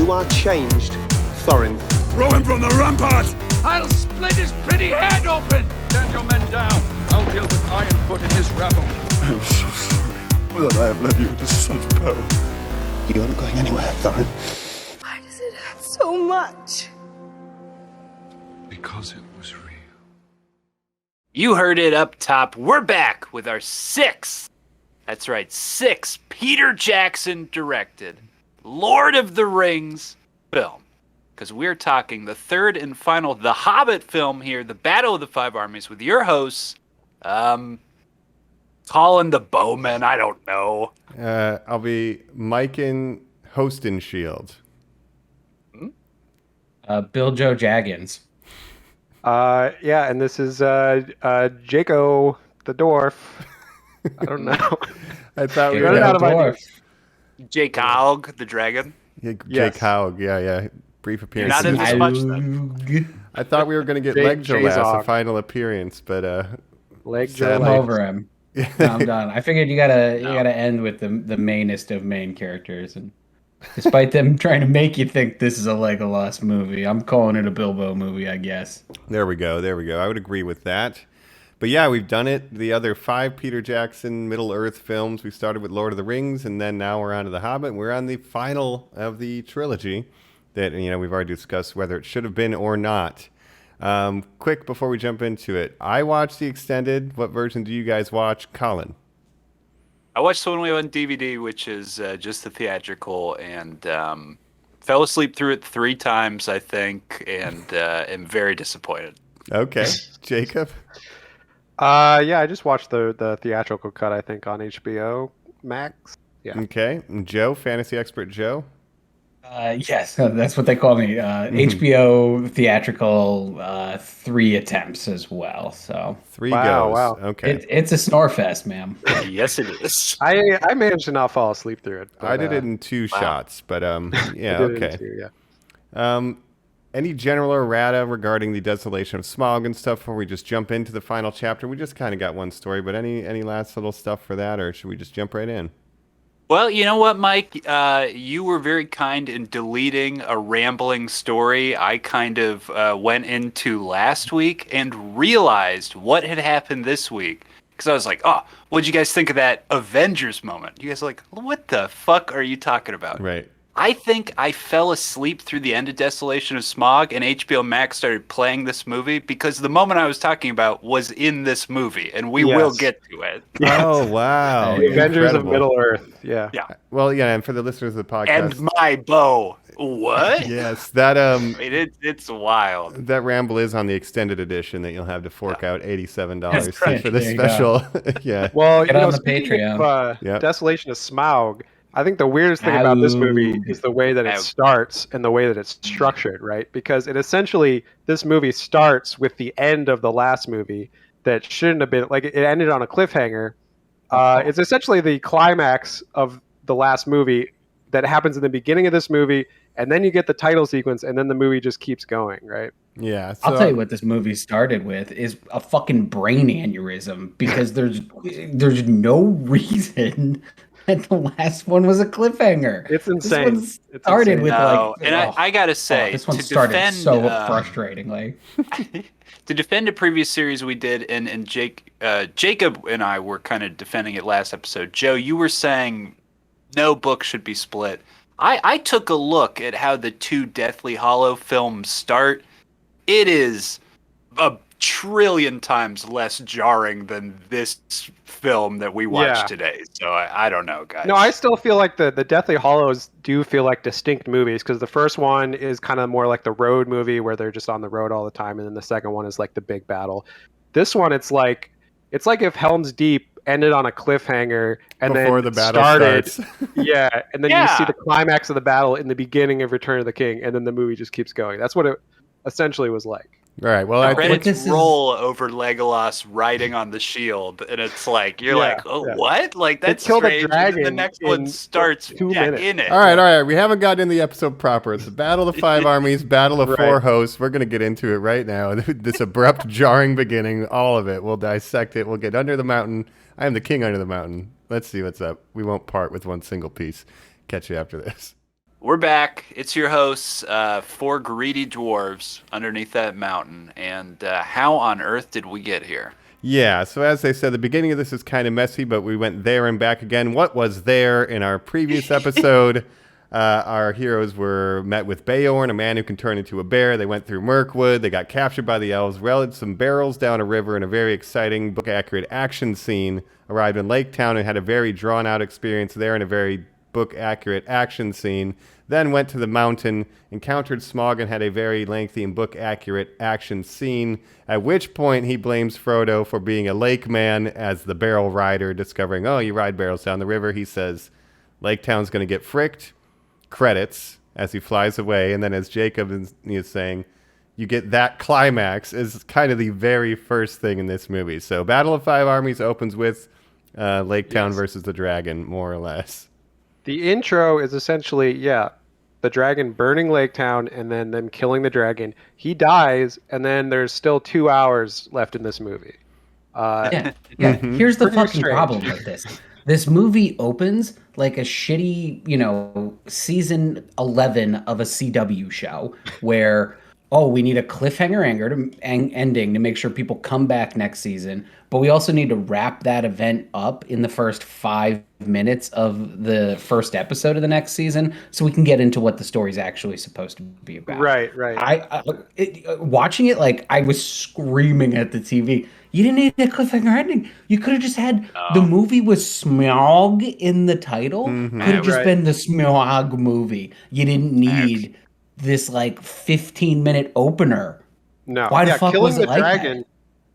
You are changed, Thorin. Throw him from the rampart! I'll split his pretty head open! Stand your men down. I'll deal with Ironfoot and his rabble. I'm so sorry that I have led you into such peril. You're not going anywhere, Thorin. Why does it hurt so much? Because it was real. You heard it up top. We're back with our sixth, that's right, sixth Peter Jackson directed Lord of the Rings film. Because we're talking the third and final The Hobbit film here, The Battle of the Five Armies, with your hosts, Colin the Bowman, I don't know. I'll be Mike in Hostenshield. Bill Joe Jaggins. Yeah, and this is Jaco the dwarf. I don't know. I thought we Running were out of ideas. Jake Haug, the dragon. Jake Yes. Haug, yeah. Brief appearance. You're not in this much, though. I thought we were going to get Jay Legjolas, a Zog. final appearance, but Leg Sadly. I'm over him. No, I'm done. I figured you gotta end with the mainest of main characters, and despite them trying to make you think this is a Legolas movie, I'm calling it a Bilbo movie, I guess. There we go. I would agree with that. But yeah, we've done it. The other 5 Peter Jackson Middle-earth films. We started with Lord of the Rings, and then now we're on to The Hobbit. We're on the final of the trilogy that, we've already discussed whether it should have been or not. Quick, before we jump into it, I watched the extended. What version do you guys watch? Colin? I watched the one we have on DVD, which is just the theatrical, and fell asleep through it 3 times, I think, and am very disappointed. Okay. Jacob? Yeah, I just watched the theatrical cut, I think, on HBO Max. Yeah. Okay. And Joe, fantasy expert Joe? Yes, that's what they call me. HBO theatrical 3 attempts as well. So 3 Wow, goes. wow. Okay. it's a snore fest, ma'am. Yes, it is. I managed to not fall asleep through it. But, I did it in 2 shots, but yeah, I did it in okay. 2, yeah. Any general errata regarding the desolation of Smaug and stuff before we just jump into the final chapter? We just kind of got one story, but any last little stuff for that, or should we just jump right in? Well, you know what, Mike? You were very kind in deleting a rambling story I kind of went into last week and realized what had happened this week. Because I was like, oh, what'd you guys think of that Avengers moment? You guys are like, what the fuck are you talking about? Right. I think I fell asleep through the end of Desolation of Smaug, and HBO Max started playing this movie because the moment I was talking about was in this movie, and we will get to it. Yes. Oh, wow. The Avengers of Incredible. Middle-earth. Yeah. Yeah. Well, yeah, and for the listeners of the podcast. And my bow. What? Yes, that I mean, it's wild. that ramble is on the extended edition that you'll have to fork out $87 That's right. for the There you special. Yeah. Well, Get on the Patreon. Of, Desolation of Smaug, I think the weirdest thing about this movie is the way that it starts and the way that it's structured, right? Because this movie starts with the end of the last movie that shouldn't have been, like, it ended on a cliffhanger. It's essentially the climax of the last movie that happens in the beginning of this movie, and then you get the title sequence, and then the movie just keeps going, right? Yeah. I'll tell you what this movie started with is a fucking brain aneurysm because there's no reason that the last one was a cliffhanger. It's insane. This one started with I gotta say, this one to started defend, so frustratingly. To defend a previous series we did, and Jacob and I were kind of defending it last episode. Joe, you were saying no book should be split. I took a look at how the 2 Deathly Hallow films start. It is a trillion times less jarring than this film that we watched today. So I don't know, guys. No, I still feel like the Deathly Hallows do feel like distinct movies, because the first one is kind of more like the road movie where they're just on the road all the time, and then the second one is like the big battle. This one, it's like if Helm's Deep ended on a cliffhanger and Before then the battle started, starts. yeah, and then you see the climax of the battle in the beginning of Return of the King, and then the movie just keeps going. That's what it essentially was like. All right. Well, credits roll over Legolas riding on the shield, and it's like what? Like, that's killed a strange. And then dragon the next one in starts 2 minutes. in it. All right. We haven't gotten in the episode proper. It's the Battle of the 5 Armies, Battle of 4 Hosts. We're going to get into it right now. This abrupt, jarring beginning, all of it. We'll dissect it. We'll get under the mountain. I am the king under the mountain. Let's see what's up. We won't part with one single piece. Catch you after this. We're back. It's your hosts, four greedy dwarves underneath that mountain. And how on earth did we get here? Yeah, so as I said, the beginning of this is kind of messy, but we went there and back again. What was there in our previous episode? Our heroes were met with Beorn, a man who can turn into a bear. They went through Mirkwood. They got captured by the elves, rallied some barrels down a river in a very exciting, book-accurate action scene, arrived in Lake Town and had a very drawn-out experience there in a very book-accurate action scene, then went to the mountain, encountered Smaug and had a very lengthy and book-accurate action scene, at which point he blames Frodo for being a lake man as the barrel rider, discovering, oh, you ride barrels down the river. He says, Lake Town's going to get fricked. Credits as he flies away, and then as Jacob is saying, you get that climax is kind of the very first thing in this movie. So Battle of Five Armies opens with Lake Town versus the dragon, more or less. The intro is essentially, the dragon burning Lake Town and then them killing the dragon. He dies, and then there's still 2 hours left in this movie. Yeah. Here's the fucking problem with this. This movie opens like a shitty, season 11 of a CW show where, we need a cliffhanger ending to make sure people come back next season. But we also need to wrap that event up in the first 5 minutes of the first episode of the next season so we can get into what the story's actually supposed to be about. Right. Watching it, like, I was screaming at the TV. You didn't need a cliffhanger ending. You could have just had the movie with Smaug in the title. Could have just been the Smaug movie. You didn't need this, 15-minute opener. No. Why the fuck was it like that?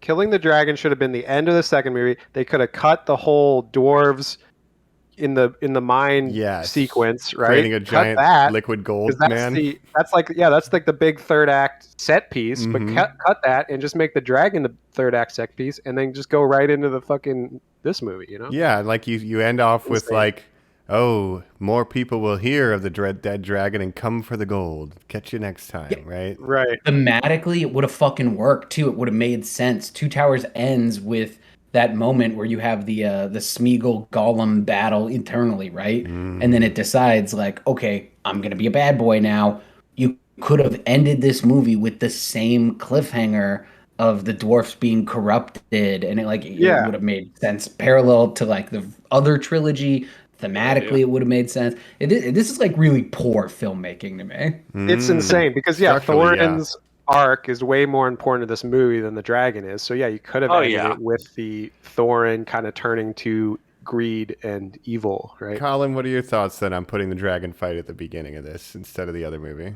Killing the dragon should have been the end of the second movie. They could have cut the whole dwarves in the mine sequence, right? Creating a giant liquid gold man. That's like the big third act set piece, but cut that and just make the dragon the third act set piece, and then just go right into the fucking this movie, Yeah, like you end off with more people will hear of the dead dragon and come for the gold. Catch you next time, right? Right. Thematically, it would have fucking worked too. It would have made sense. Two Towers ends with that moment where you have the Smeagol Gollum battle internally, right? And then it decides okay, I'm gonna be a bad boy now. You could have ended this movie with the same cliffhanger of the dwarfs being corrupted, and it would have made sense. Parallel to the other trilogy. Thematically, it would have made sense. This is really poor filmmaking to me. It's insane because Thorin's arc is way more important to this movie than the dragon is. So you could have ended it with the Thorin kind of turning to greed and evil, right? Colin, what are your thoughts then on putting the dragon fight at the beginning of this instead of the other movie?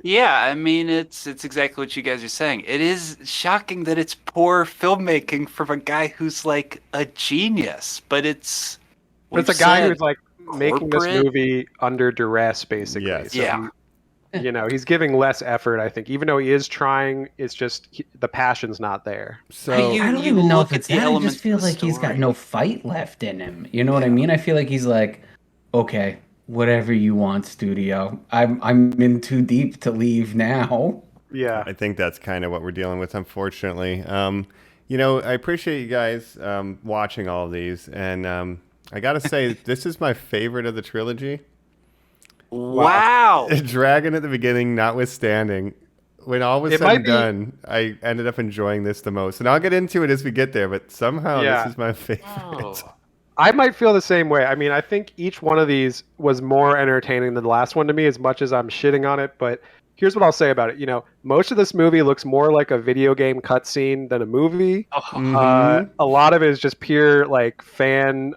Yeah, I mean, it's exactly what you guys are saying. It is shocking that it's poor filmmaking from a guy who's a genius, but it's a guy who's making this movie under duress, basically. Yes. So he's giving less effort, I think. Even though he is trying, it's just the passion's not there. So I don't even know if it's that. I just feel like he's got no fight left in him. You know what I mean? I feel like he's okay, whatever you want, studio. I'm in too deep to leave now. Yeah. I think that's kind of what we're dealing with, unfortunately. I appreciate you guys watching all of these, and I gotta say, this is my favorite of the trilogy. Wow. Dragon at the beginning, notwithstanding. When all was said and done, I ended up enjoying this the most. And I'll get into it as we get there, but somehow this is my favorite. Oh. I might feel the same way. I mean, I think each one of these was more entertaining than the last one to me, as much as I'm shitting on it. But here's what I'll say about it. Most of this movie looks more like a video game cutscene than a movie. A lot of it is just pure fan,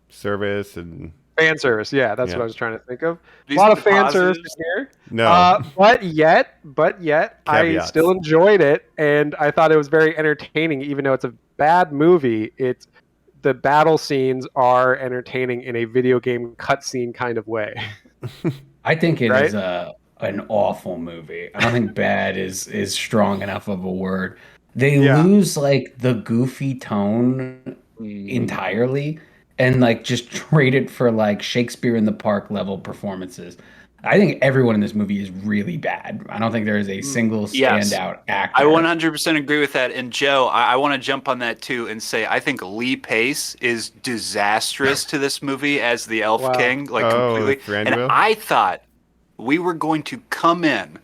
service and fan service. Yeah, that's what I was trying to think of. A lot of fan service here. No, but yet, I still enjoyed it, and I thought it was very entertaining, even though it's a bad movie. The battle scenes are entertaining in a video game cutscene kind of way. I think it is an awful movie. I don't think bad is strong enough of a word. They lose the goofy tone entirely and just trade it for Shakespeare in the Park level performances. I think everyone in this movie is really bad. I don't think there is a single Yes. standout actor. I 100% agree with that. And Joe, I want to jump on that too and say I think Lee Pace is disastrous to this movie as the Elf Wow. King, like Oh, completely. And Thranduil? I thought we were going to come in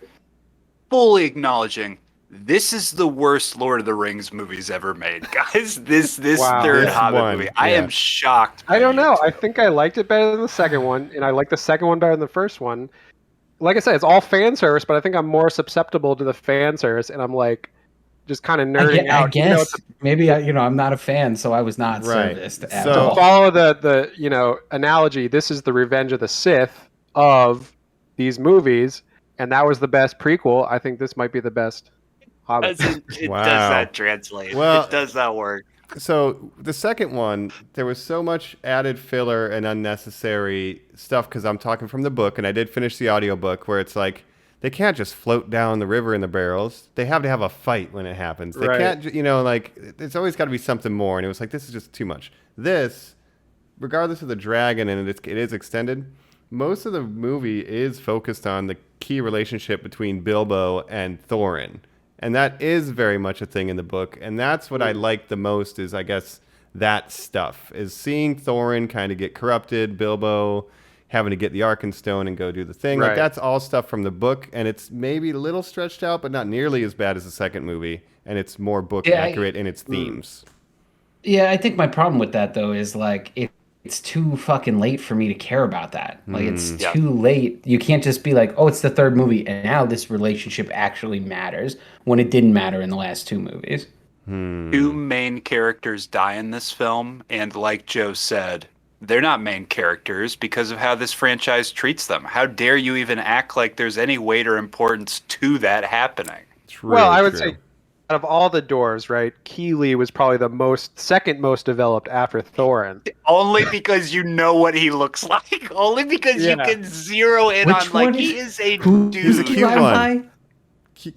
fully acknowledging this is the worst Lord of the Rings movies ever made, guys. This Wow. third This Hobbit one, movie. I yeah. am shocked. I don't by you know. two. I think I liked it better than the second one, and I like the second one better than the first one. Like I said, it's all fan service, but I think I'm more susceptible to the fan service, and I'm like just kind of nerding I out. even though guess maybe I'm not a fan, so I was not Right. serviced at So- to all. follow the analogy, this is the Revenge of the Sith of these movies, and that was the best prequel. I think this might be the best Hobbit. It Wow. does not translate. Well- It does not work. So the second one, there was so much added filler and unnecessary stuff because I'm talking from the book, and I did finish the audiobook where it's like they can't just float down the river in the barrels. They have to have a fight when it happens. They Right. can't, like it's always got to be something more. And it was like this is just too much. This, regardless of the dragon and it is extended, most of the movie is focused on the key relationship between Bilbo and Thorin. And that is very much a thing in the book. And that's what I like the most is, I guess, that stuff. Is seeing Thorin kind of get corrupted, Bilbo having to get the Arkenstone and go do the thing. Like, Right. that's all stuff from the book. And it's maybe a little stretched out, but not nearly as bad as the second movie. And it's more book Yeah, accurate in its themes. Yeah, I think my problem with that though is like it's too fucking late for me to care about that. Like it's Yeah. too late. You can't just be like, "Oh, it's the third movie and now this relationship actually matters," when it didn't matter in the last two movies. Two main characters die in this film, and like Joe said, they're not main characters because of how this franchise treats them. How dare you even act like there's any weight or importance to that happening? It's Well, really I would true. say out of all the dwarves, right, Keeley was probably the second most developed after Thorin. Only because you know what he looks like. Only because you Yeah. can zero in Which on like one he is- is a Who's dude. the cute key one. guy?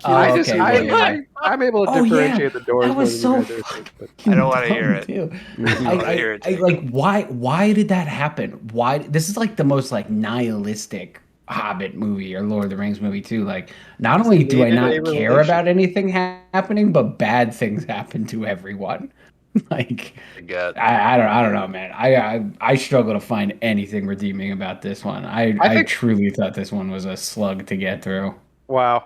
I Oh, just, okay, I, yeah. I'm able to Oh, differentiate the dwarves that more was than so you guys are, but- I don't wanna hear it. Too. wanna hear it, Jake. like why did that happen? Why this is like the most like nihilistic Hobbit movie or Lord of the Rings movie too. Like not only do I needed not a care relation. about anything happening, but bad things happen to everyone. Like I don't know, man. I struggle to find anything redeeming about this one. I think- truly thought this one was a slug to get through. Wow.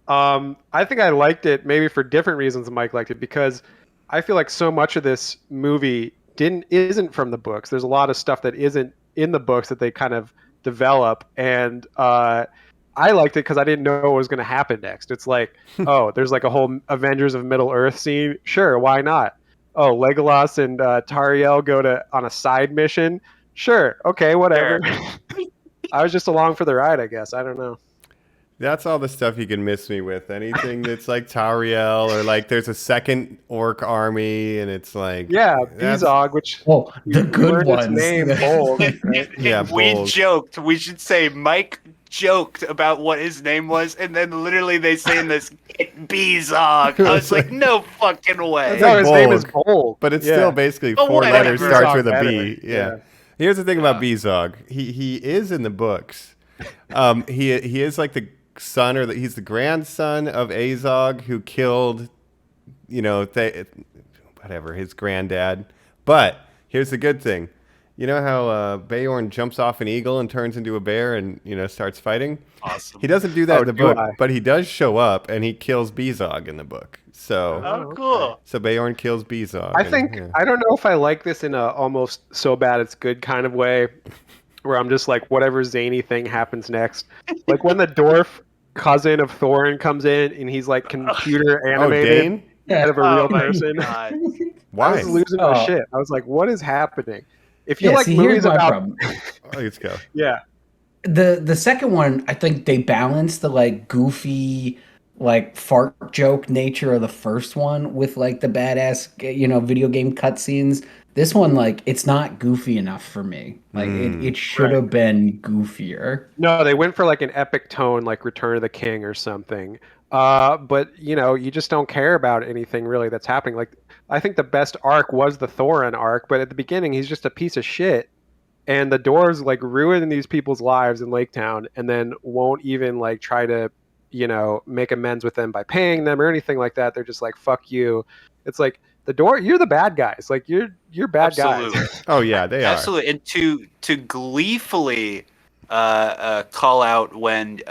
I think I liked it maybe for different reasons than Mike liked it because I feel like so much of this movie isn't from the books. There's a lot of stuff that isn't in the books that they kind of develop, and I liked it because I didn't know what was going to happen next. It's like, oh, there's like a whole Avengers of Middle Earth scene. Sure, why not? Oh, Legolas and Tariel go on a side mission. Sure, okay, whatever. I was just along for the ride, I guess. I don't know. That's all the stuff you can miss me with. Anything that's like Tariel or like there's a second orc army and it's like Yeah, that's- Bezog, which Oh, the you good learned its ones. name, Bold. Right? Yeah, we Bulls. joked. We should say Mike joked about what his name was, and then literally they say in this Bezog. I was like, no fucking way. That's No, like his name is Bold. Bold. But it's Yeah. still basically Oh, four whatever. letters starts with a Better. B. Yeah. Yeah. Here's the thing about Bezog. He is in the books. He is like the son he's the grandson of Azog who killed, whatever, his granddad. But here's the good thing. You know how Beorn jumps off an eagle and turns into a bear and, starts fighting? Awesome. He doesn't do that Oh, in the do book, I? but he does show up and he kills Bezog in the book. So, Oh, cool. so Beorn kills Bezog. I and, think yeah. I don't know if I like this in a almost so bad it's good kind of way, where I'm just like whatever zany thing happens next. Like when the dwarf cousin of Thorin comes in and he's like computer Oh, animated Dane? instead of a Oh real my person. god. I Why? was losing my Oh. shit. I was like, what is happening? If you Yeah, like see, movies here's my about problem. Oh, let's go. yeah, The second one, I think they balanced the like goofy, like fart joke nature of the first one with like the badass, video game cutscenes. This one, like, it's not goofy enough for me. Like, it should have been goofier. no, they went for like an epic tone, like Return of the King or something. But you just don't care about anything really that's happening. Like, I think the best arc was the Thorin arc, but at the beginning he's just a piece of shit. and the dwarves like ruin these people's lives in Lake Town, and then won't even like try to, make amends with them by paying them or anything like that. They're just like, fuck you. It's like you're the bad guys. Like you're bad Absolutely. guys. Oh yeah, they are. Absolutely. And to gleefully call out when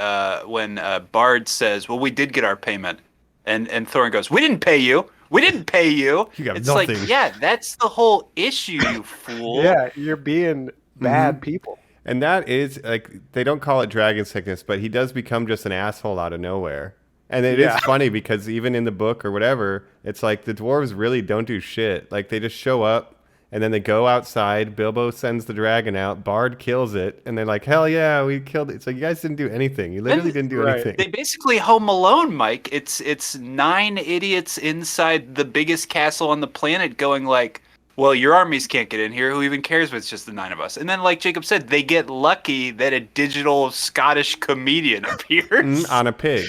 Bard says, "Well, we did get our payment," and Thorin goes, "We didn't pay you. We didn't pay you." You got it's nothing. like, yeah, that's the whole issue, you fool. Yeah, you're being bad people. And that is like, they don't call it dragon sickness, but he does become just an asshole out of nowhere. And it is funny because even in the book or whatever, it's like the dwarves really don't do shit. Like they just show up and then they go outside. Bilbo sends the dragon out. Bard kills it. And they're like, hell yeah, we killed it. It's like, you guys didn't do anything. You literally didn't do anything. They basically Home Alone, Mike. It's 9 idiots inside the biggest castle on the planet going like, well, your armies can't get in here. Who even cares if it's just the 9 of us? And then, like Jacob said, they get lucky that a digital Scottish comedian appears. On a pig.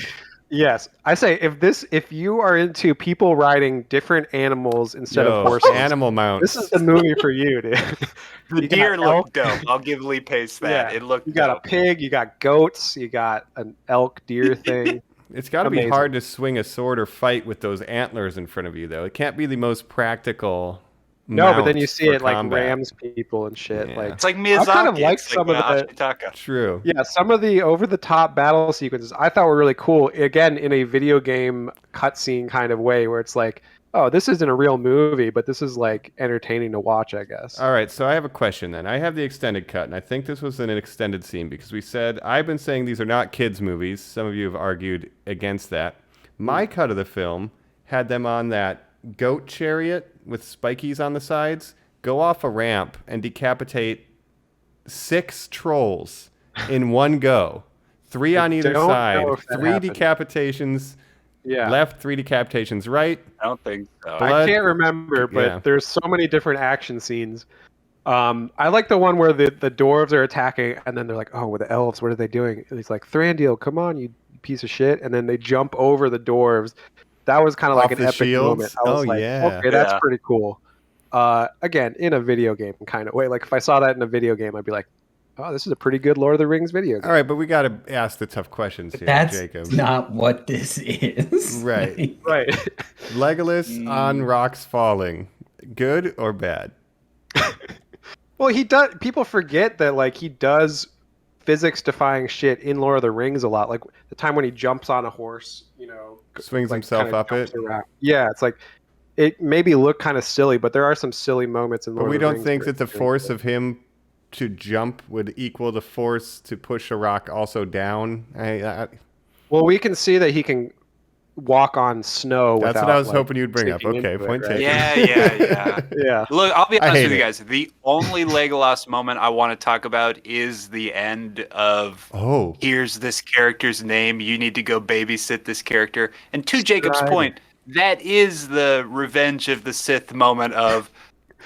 Yes, I say if you are into people riding different animals instead of horses, animal mounts. this is the movie for you, dude. The You deer got looked elk. dope. I'll give Lee Pace that. Yeah, It looked You got dope. a pig, you got goats, you got an elk deer thing. It's got to be Amazing. hard to swing a sword or fight with those antlers in front of you, though. It can't be the most practical. No, but then you mounts see for it like combat. rams people and shit. Yeah. Like It's like Miyazaki. I kind of like It's some of the Ashitaka. True. yeah, some of the over-the-top battle sequences I thought were really cool. Again, in a video game cutscene kind of way, where it's like, oh, this isn't a real movie, but this is like entertaining to watch, I guess. All right, so I have a question then. I have the extended cut, and I think this was in an extended scene because I've been saying these are not kids' movies. Some of you have argued against that. My cut of the film had them on that goat chariot with spikies on the sides, go off a ramp and decapitate 6 trolls in one go. 3 on either don't side. know if that 3 happened. decapitations Yeah. left, 3 decapitations right. I don't think so. Blood- I can't remember, but Yeah. there's so many different action scenes. I like the one where the dwarves are attacking, and then they're like, "Oh, with the elves, what are they doing?" And he's like, "Thranduil, come on, you piece of shit!" And then they jump over the dwarves. That was kind of like Off an the epic shields? moment. I was Oh, like, yeah. "Okay, that's Yeah. pretty cool." Again, in a video game kind of way. Like if I saw that in a video game, I'd be like, "Oh, this is a pretty good Lord of the Rings video game." All right, but we got to ask the tough questions here, That's Jacob. not what this is. Right. Right. Legolas on rocks falling. Good or bad? Well, he does. People forget that like he does physics-defying shit in Lord of the Rings a lot. Like the time when he jumps on a horse, Swings like, himself kinda up jumps it. around. Yeah, it's like it maybe look kind of silly, but there are some silly moments in Lord But we of the don't Rings think where that the it's really force cool. of him to jump would equal the force to push a rock also down. Well, we can see that he can walk on snow. That's without, what I was like, hoping you'd bring up. sinking Okay, into it, point right? taken. Yeah. Yeah. Look, I'll be I honest hate with you it. guys. The only Legolas moment I want to talk about is the end of Oh, here's this character's name. You need to go babysit this character. And to Jacob's Right. point, that is the Revenge of the Sith moment of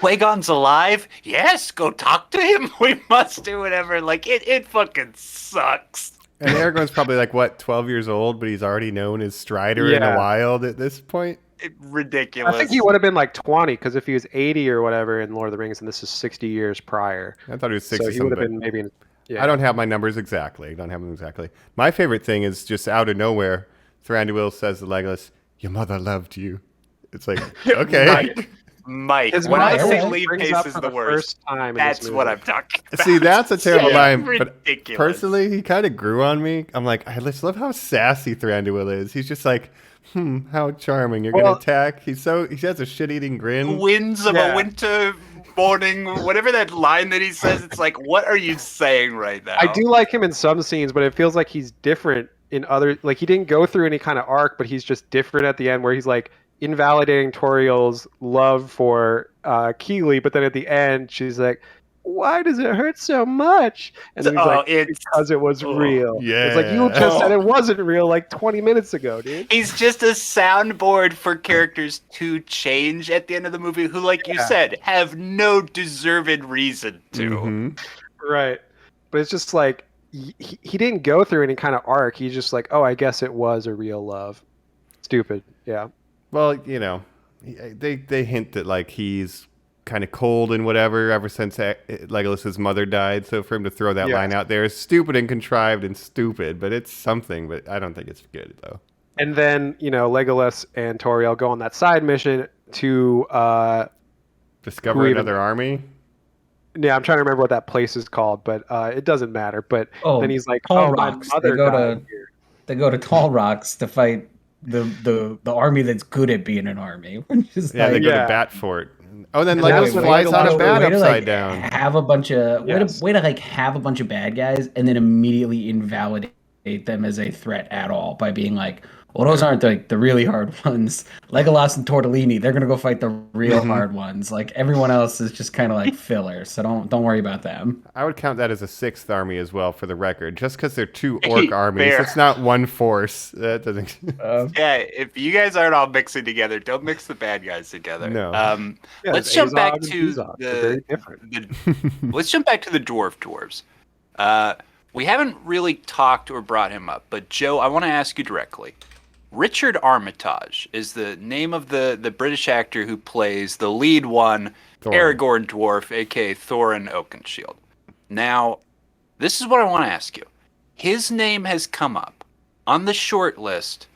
Qui-Gon's alive? Yes, go talk to him. We must do whatever. Like, it fucking sucks. and Aragorn's probably like, what, 12 years old, but he's already known as Strider in the Yeah. wild at this point? Ridiculous. I think he would have been like 20 because if he was 80 or whatever in Lord of the Rings, and this is 60 years prior, I thought he was 60 so he would have something. been maybe. Yeah. I don't have my numbers exactly. I don't have them exactly. My favorite thing is just out of nowhere, Thranduil says to Legolas, "Your mother loved you." It's like, okay. Mike, His when I mother say Lee brings Pace up is for the worst, first time in that's this what movie. I'm talking about. See, that's a terrible Yeah, line, but ridiculous. personally, he kind of grew on me. I'm like, I just love how sassy Thranduil is. He's just like, how charming. You're Well- gonna attack. He has a shit-eating grin. Winds of Yeah. a winter morning, whatever that line that he says, it's like, what are you saying right now? I do like him in some scenes, but it feels like he's different in other. Like he didn't go through any kind of arc, but he's just different at the end, where he's like invalidating Toriel's love for Keeley, but then at the end she's like, "Why does it hurt so much?" And then he's like, it's "Because it was real." It's like you yeah. just said it wasn't real like 20 minutes ago, dude. He's just a soundboard for characters to change at the end of the movie who, like you said, have no deserved reason to. Mhm. Right. But it's just like he didn't go through any kind of arc. He's just like, "Oh, I guess it was a real love." Stupid. Yeah. Well, they hint that like he's kind of cold and whatever ever since Legolas's mother died. So for him to throw that line out there is stupid and contrived and stupid, but it's something. But I don't think it's good though. And then Legolas and Toriel go on that side mission to discover another army. Yeah, I'm trying to remember what that place is called, but it doesn't matter. But then he's like, Tall my Rocks. mother died here. They go to Tall Rocks to fight the army that's good at being an army. They go to Bat Fort. Oh, then Legolas flies on a bat upside down. Have a bunch of way to like have a bunch of bad guys and then immediately invalidate them as a threat at all by being like, well, those aren't like the really hard ones. Legolas and Tortellini, they're gonna go fight the real hard ones. Like everyone else is just kind of like filler, so don't worry about them. I would count that as a 6th army as well, for the record. Just because they're 2 orc armies, Fair. it's not one force. That doesn't. Yeah, if you guys aren't all mixing together, don't mix the bad guys together. No. Let's jump back to very different. Let's jump back to the dwarves. We haven't really talked or brought him up, but Joe, I want to ask you directly. Richard Armitage is the name of the British actor who plays the lead one, Thorin. Aragorn Dwarf, aka Thorin Oakenshield. Now, this is what I want to ask you. His name has come up on the short list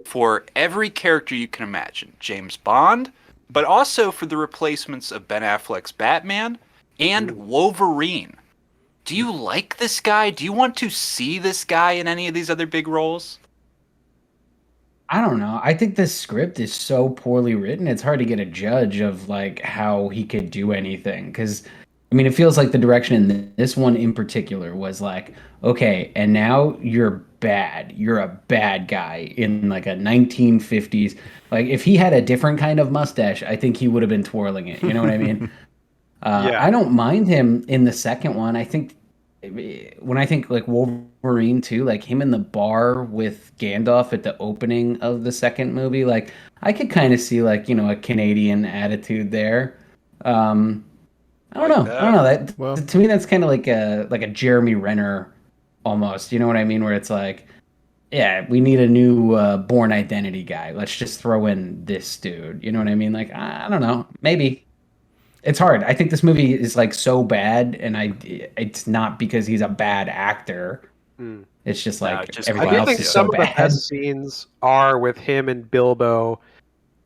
for every character you can imagine. James Bond, but also for the replacements of Ben Affleck's Batman and Wolverine. Do you like this guy? Do you want to see this guy in any of these other big roles? I don't know. I think this script is so poorly written. It's hard to get a judge of like how he could do anything. Because, I mean, it feels like the direction in this one in particular was like, okay, and now you're bad. You're a bad guy in like a 1950s. Like if he had a different kind of mustache, I think he would have been twirling it. You know what I mean? I don't mind him in the second one. I think when I think like Wolverine too, like him in the bar with Gandalf at the opening of the second movie, like I could kind of see like, a Canadian attitude there. I don't know. That to me, that's kind of like a Jeremy Renner almost, you know what I mean? Where it's like, yeah, we need a new Bourne Identity guy. Let's just throw in this dude. You know what I mean? Like, I don't know. Maybe. It's hard. I think this movie is like so bad, and it's not because he's a bad actor. It's just like everything else is so bad. I do think some of the best scenes are with him and Bilbo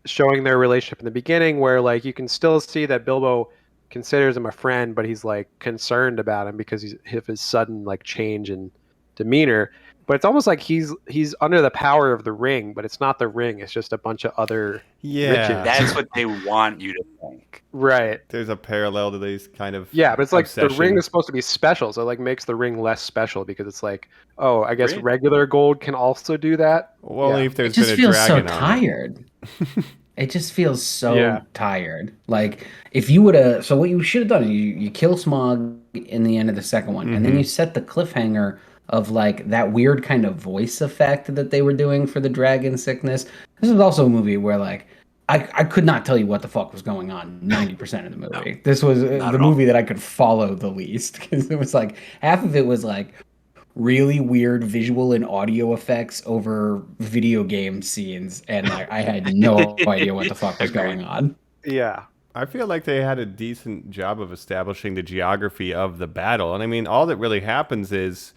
showing their relationship in the beginning, where like you can still see that Bilbo considers him a friend, but he's like concerned about him because of his sudden like change in demeanor. But it's almost like he's under the power of the ring, but it's not the ring. It's just a bunch of other riches. That's what they want you to think. Right. There's a parallel to these kind of but it's like obsession. The ring is supposed to be special, so it like makes the ring less special because it's like, oh, I guess regular gold can also do that. Well, only if there's been a dragon. It just feels so tired. It just feels so tired. Like if you would have, so what you should have done, you kill Smaug in the end of the second one, and then you set the cliffhanger of like that weird kind of voice effect that they were doing for the dragon sickness. This is also a movie where like I could not tell you what the fuck was going on 90% of the movie. No, this was the movie that I could follow the least, because it was like half of it was like really weird visual and audio effects over video game scenes, and like I had no idea what the fuck was going on. Yeah. I feel like they had a decent job of establishing the geography of the battle. And I mean, all that really happens is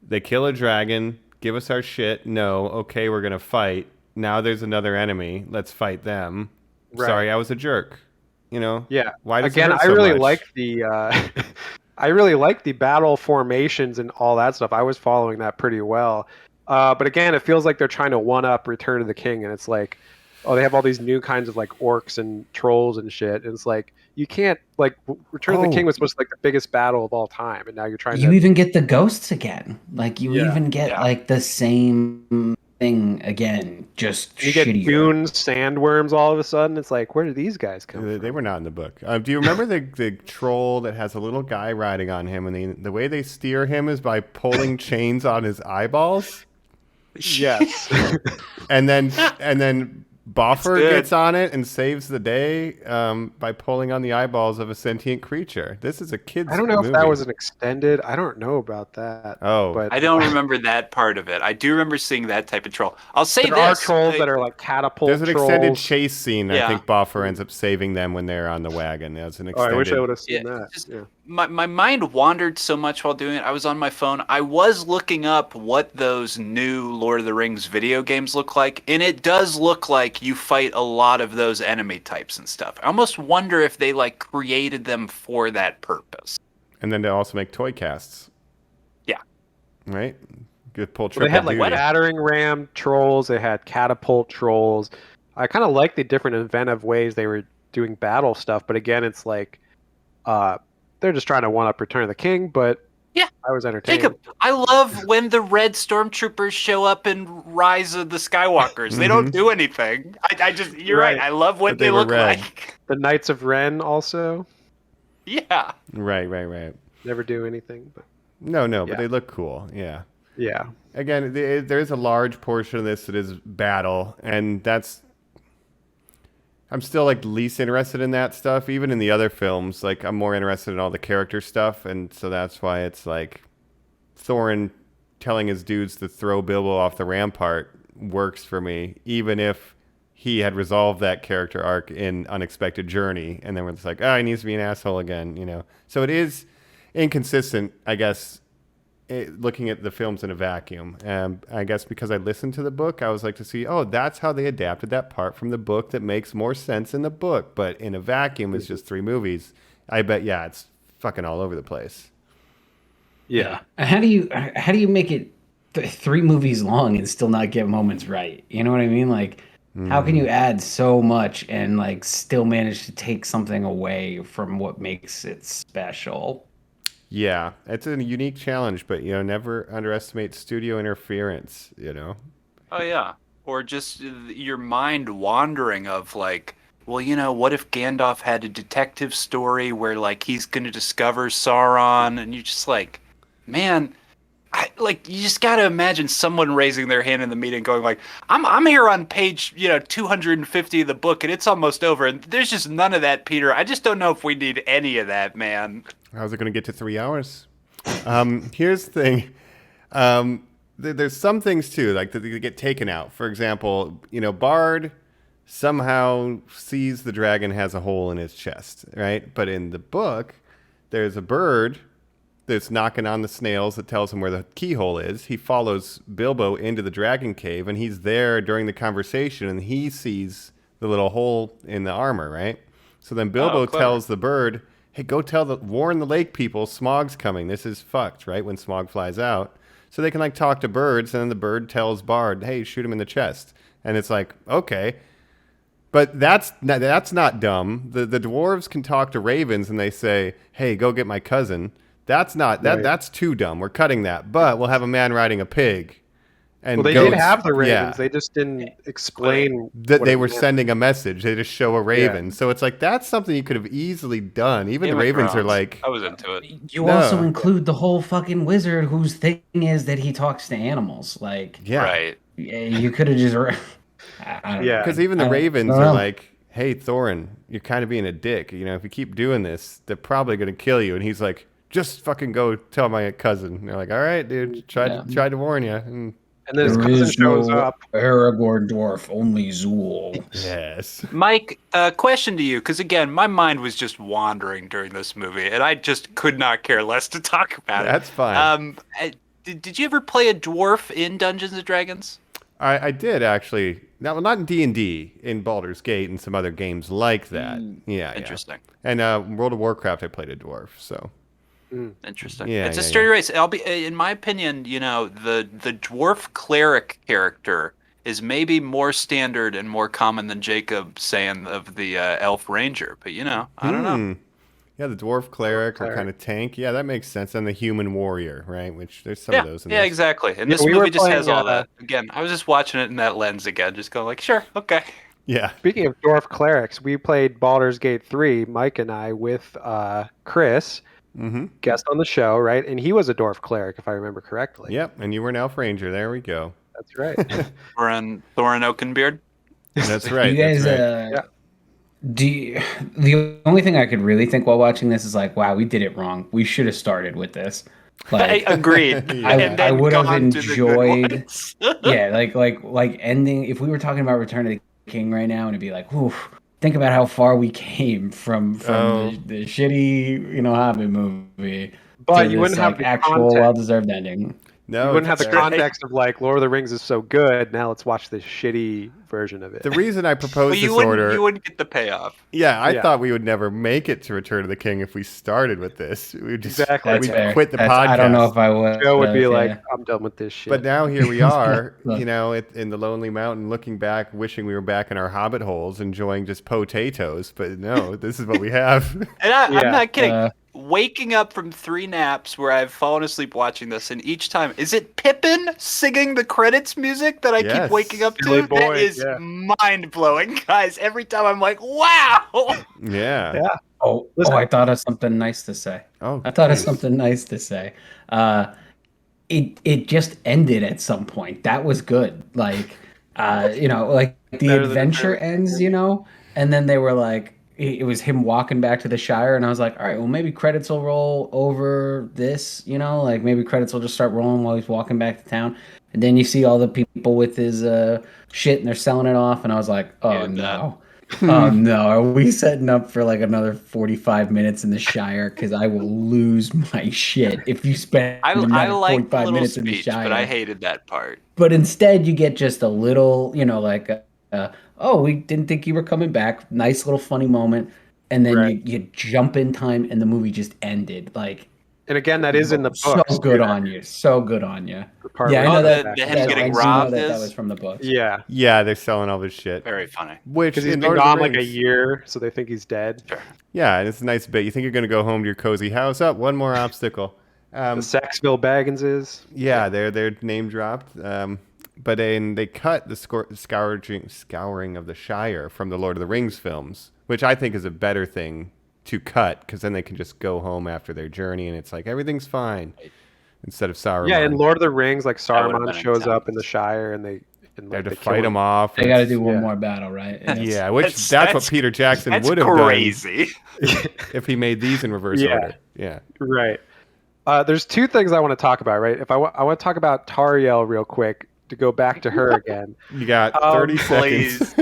they kill a dragon, give us our shit. No, okay, we're going to fight. Now there's another enemy. Let's fight them. Right. Sorry, I was a jerk. Yeah. Why does Again, it hurt so I really much? like the I really like the battle formations and all that stuff. I was following that pretty well. But again, it feels like they're trying to one-up Return of the King, and it's like, oh, they have all these new kinds of like orcs and trolls and shit. And it's like, you can't, like, Return of the King was supposed to be like the biggest battle of all time, and now you're trying to... You even get the ghosts again. Like, you even get like the same thing again, just you shittier. get dune sandworms all of a sudden. It's like, where did these guys come from? They were not in the book. Do you remember the troll that has a little guy riding on him, and the way they steer him is by pulling chains on his eyeballs? Yes. and then Boffer good. gets on it and saves the day by pulling on the eyeballs of a sentient creature. This is a kid's movie. I don't know if that was an extended. I don't know about that. Oh. but I don't remember that part of it. I do remember seeing that type of troll. I'll say there are this. trolls that are like catapult There's an trolls. extended chase scene. I Yeah. think Boffer ends up saving them when they're on the wagon. That's an Oh, extended. I wish I would have seen Yeah, that. just- Yeah. My mind wandered so much while doing it. I was on my phone. I was looking up what those new Lord of the Rings video games look like, and it does look like you fight a lot of those enemy types and stuff. I almost wonder if they like created them for that purpose. And then they also make toy casts. Yeah. Right? Good pull Well, triple they had like duty. battering ram trolls. They had catapult trolls. I kind of like the different inventive ways they were doing battle stuff. But again, it's like they're just trying to one up Return of the King. But Yeah. I was entertained. Jacob, I love when the red stormtroopers show up in Rise of the Skywalkers. They don't do anything. I just, you're right. I love what But they they were look red. like. The Knights of Ren also Yeah. Right. never do anything. But No, Yeah. but they look cool. Yeah. yeah, Again, there's a large portion of this that is battle, and that's. I'm still like least interested in that stuff. Even in the other films, like I'm more interested in all the character stuff, and so that's why it's like Thorin telling his dudes to throw Bilbo off the rampart works for me, even if he had resolved that character arc in Unexpected Journey, and then we're just like, oh, he needs to be an asshole again, you know. So it is inconsistent, I guess. Looking at the films in a vacuum. I guess because I listened to the book, I was like to see, oh, that's how they adapted that part from the book that makes more sense in the book. But in a vacuum, it's just 3 movies. I bet, yeah, it's fucking all over the place. yeah. How do you make it 3 movies long and still not get moments right? You know what I mean? Like, how can you add so much and like still manage to take something away from what makes it special? Yeah, it's a unique challenge, but, you know, never underestimate studio interference, you know? Oh, yeah. Or just your mind wandering of like, well, you know, what if Gandalf had a detective story where like he's going to discover Sauron, and you're just like, man, you just got to imagine someone raising their hand in the meeting going like, I'm here on page, 250 of the book and it's almost over. And there's just none of that, Peter. I just don't know if we need any of that, man. How's it going to get to 3 hours? Here's the thing. There's some things too, like that get taken out. For example, Bard somehow sees the dragon has a hole in his chest, right? But in the book, there's a bird that's knocking on the snails that tells him where the keyhole is. He follows Bilbo into the dragon cave, and he's there during the conversation, and he sees the little hole in the armor, right? So then Bilbo tells the bird, hey, go warn the lake people, Smaug's coming. This is fucked, right? When Smaug flies out. So they can like talk to birds, and then the bird tells Bard, hey, shoot him in the chest. And it's like, okay. But that's not dumb. The dwarves can talk to ravens, and they say, hey, go get my cousin. That's not Right. That's too dumb. We're cutting that. But we'll have a man riding a pig. And Well, they goats. did have the ravens. Yeah. They just didn't explain That what they it were meant. sending a message. They just show a raven. So it's like that's something you could have easily done. Even Game the of ravens are Thrones. like, I was into it. You No. also include the whole fucking wizard whose thing is that he talks to animals. Like, yeah, Right. you could have just. I don't Yeah. know. because even the I don't ravens know. are like, hey, Thorin, you're kind of being a dick. If you keep doing this, they're probably gonna kill you. And he's like, just fucking go tell my cousin. And they're like, all right, dude, tried to warn you. And And then his There cousin is shows no up. Aragorn dwarf, only Zool. yes, Mike, question to you, because again, my mind was just wandering during this movie, and I just could not care less to talk about it. that's fine. Did you ever play a dwarf in Dungeons and Dragons? I did actually. Now, not in D&D, in Baldur's Gate and some other games like that. Yeah, Interesting. And World of Warcraft, I played a dwarf. So Interesting. Yeah, It's a yeah, sturdy race. In my opinion, the dwarf cleric character is maybe more standard and more common than Jacob saying of the elf ranger. But I don't know. yeah, the dwarf cleric or cleric. kind of tank. Yeah, that makes sense. And the human warrior, right? Which there's some Yeah, of those. In yeah, this. exactly. And Yeah, this we were movie just has playing, all that. Again, I was just watching it in that lens again, just going like, sure, okay. Yeah. Speaking of dwarf clerics, we played Baldur's Gate 3, Mike and I, with Chris, guest on the show, right? And he was a dwarf cleric, if I remember correctly. Yep. And you were an elf ranger. There we go. That's right. Thorin Oakenbeard. That's right. You guys, that's right. the only thing I could really think while watching this is like, wow, we did it wrong. We should have started with this. Like, Agreed. Yeah. And I then would have gone to the good enjoyed, ones. yeah, like ending. If we were talking about Return of the King right now, and it'd be like, oof, think about how far we came from Oh. the shitty, Hobbit movie But to you this wouldn't have like the actual context. well-deserved ending. No, You wouldn't have it's the right. context of like Lord of the Rings is so good. Now let's watch this shitty version of it. The reason I Well, proposed you this wouldn't order. you wouldn't get the payoff. Yeah, I Yeah. thought we would never make it to Return of the King if we started with this. We would just Exactly. That's we'd fair. quit the That's- podcast. I don't know if I would. Joe would be like, yeah. I'm done with this shit. But now here we are, Look. in the Lonely Mountain, looking back, wishing we were back in our Hobbit holes, enjoying just potatoes. But no, this is what we have. And Yeah. I'm not kidding. Uh, Waking up from 3 naps where I've fallen asleep watching this, and each time, is it Pippin singing the credits music that I Yes. keep waking up to? Silly boy, That is yeah. mind blowing, guys. Every time I'm like, wow. Yeah. Yeah. Oh, Listen. I thought of something nice to say. Oh, I thought of please. something nice to say. It just ended at some point. That was good. Like, like the Better than adventure Return ends, and then they were like, it was him walking back to the Shire, and I was like, all right, well, maybe credits will roll over this, like maybe credits will just start rolling while he's walking back to town. And then you see all the people with his shit, and they're selling it off, and I was like, oh Hated that. no. Oh no, are we setting up for like another 45 minutes in the Shire? Because I will lose my shit if you spend I another like the 45 little minutes in the speech, Shire. but I hated that part. But instead, you get just a little, oh, we didn't think you were coming back. Nice little funny moment. And then Right. you jump in time and the movie just ended. Like, And again, that is in the so books. good too. on you. So good on you. The part Yeah, I where know he's that. back. the him that- getting I do know robbed that is- was from the books. Yeah. Yeah, they're selling all this shit. Very funny. Which Because he's in been Lord of the gone like a Rings- year, so they think he's dead. Sure. Yeah, and it's a nice bit. You think you're going to go home to your cozy house? Up, one more obstacle. The Saxville Bagginses. Yeah, they're name dropped. But then they cut the scouring of the Shire from the Lord of the Rings films, which I think is a better thing to cut, because then they can just go home after their journey, and it's like everything's fine, instead of Saruman. Yeah, in Lord of the Rings, like That would've Saruman been shows intense. up in the Shire, and they have like, to they fight kill him off. They and got to it's- do one yeah. more battle, right? Yeah, which that's what Peter Jackson That's would have crazy. done if he made these in reverse Yeah. order. Yeah. Right. There's two things I want to talk about, right? If I want to talk about Tariel real quick, to go back to her again. You got 30 seconds.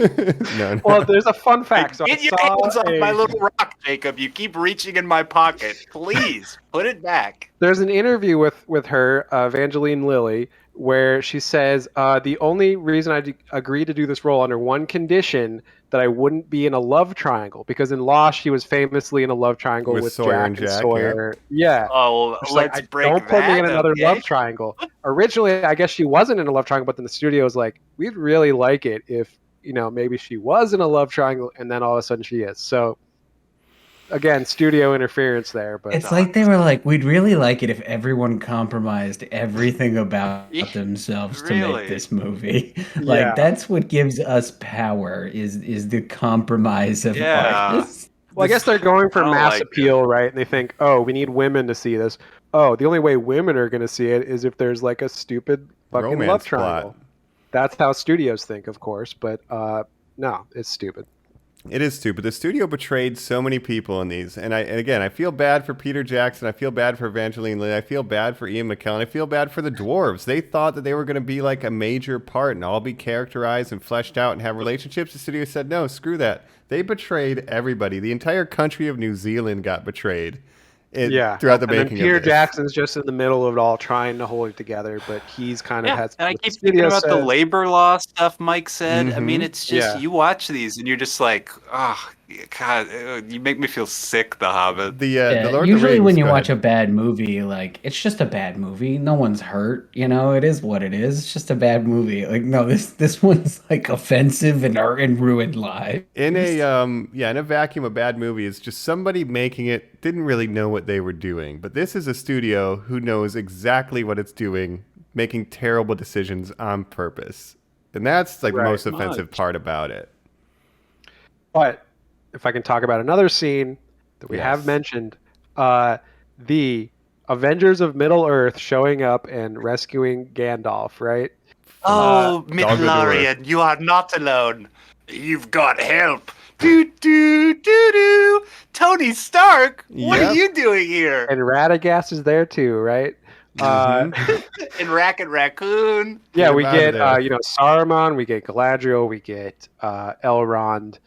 No. Well, there's a fun fact. So I Get your saw hands off a- my little rock, Jacob. You keep reaching in my pocket. Please, put it back. There's an interview with her, Evangeline Lilly, where she says, the only reason I agreed to do this role under one condition, that I wouldn't be in a love triangle, because in Lost she was famously in a love triangle With with Sawyer Jack and and Jack, Sawyer. Yeah. Oh, She's like, let's break don't put me in that, another okay? love triangle. Originally, I guess she wasn't in a love triangle, but then the studio was like, we'd really like it if, maybe she was in a love triangle, and then all of a sudden she is. So, again, studio interference there. But It's like they were like, we'd really like it if everyone compromised everything about Yeah, themselves to really. make this movie. Like Yeah. that's what gives us power is the compromise of Yeah. artists. well, I guess they're going for I don't mass like appeal, right? And they think, oh, we need women to see this. Oh, the only way women are going to see it is if there's like a stupid fucking Romance love plot. triangle. That's how studios think, of course. But no, it's stupid. It is stupid. The studio betrayed so many people in these, and again, I feel bad for Peter Jackson. I feel bad for Evangeline Lilly. I feel bad for Ian McKellen. I feel bad for the Dwarves. They thought that they were going to be like a major part and all be characterized and fleshed out and have relationships. The studio said, no, screw that. They betrayed everybody. The entire country of New Zealand got betrayed. Throughout the and then making Peter of this. Jackson's just in the middle of it all, trying to hold it together, but he's kind of Yeah, has. and I what the keep thinking studio about the says- labor law stuff Mike said. I mean, Mhm. it's just, Yeah. you watch these and you're just like, oh, God, you make me feel sick, The Hobbit. The Lord of the Usually Rings, when you go watch a ahead. bad movie, like it's just a bad movie. No one's hurt, it is what it is. It's just a bad movie. Like no, this one's like offensive and ruined lives. In a vacuum, a bad movie is just somebody making it didn't really know what they were doing. But this is a studio who knows exactly what it's doing, making terrible decisions on purpose. And that's like the Right. most offensive part about it. But if I can talk about another scene that we Yes. have mentioned, the Avengers of Middle Earth showing up and rescuing Gandalf, right? Oh, Dog of the Earth. Midlothian, you are not alone. You've got help. Do do do do. Tony Stark, what are Yep. you doing here? And Radagast is there too, right? Mhm. And Racket Raccoon. Yeah, Get we him out of get there. Saruman, we get Galadriel, we get Elrond.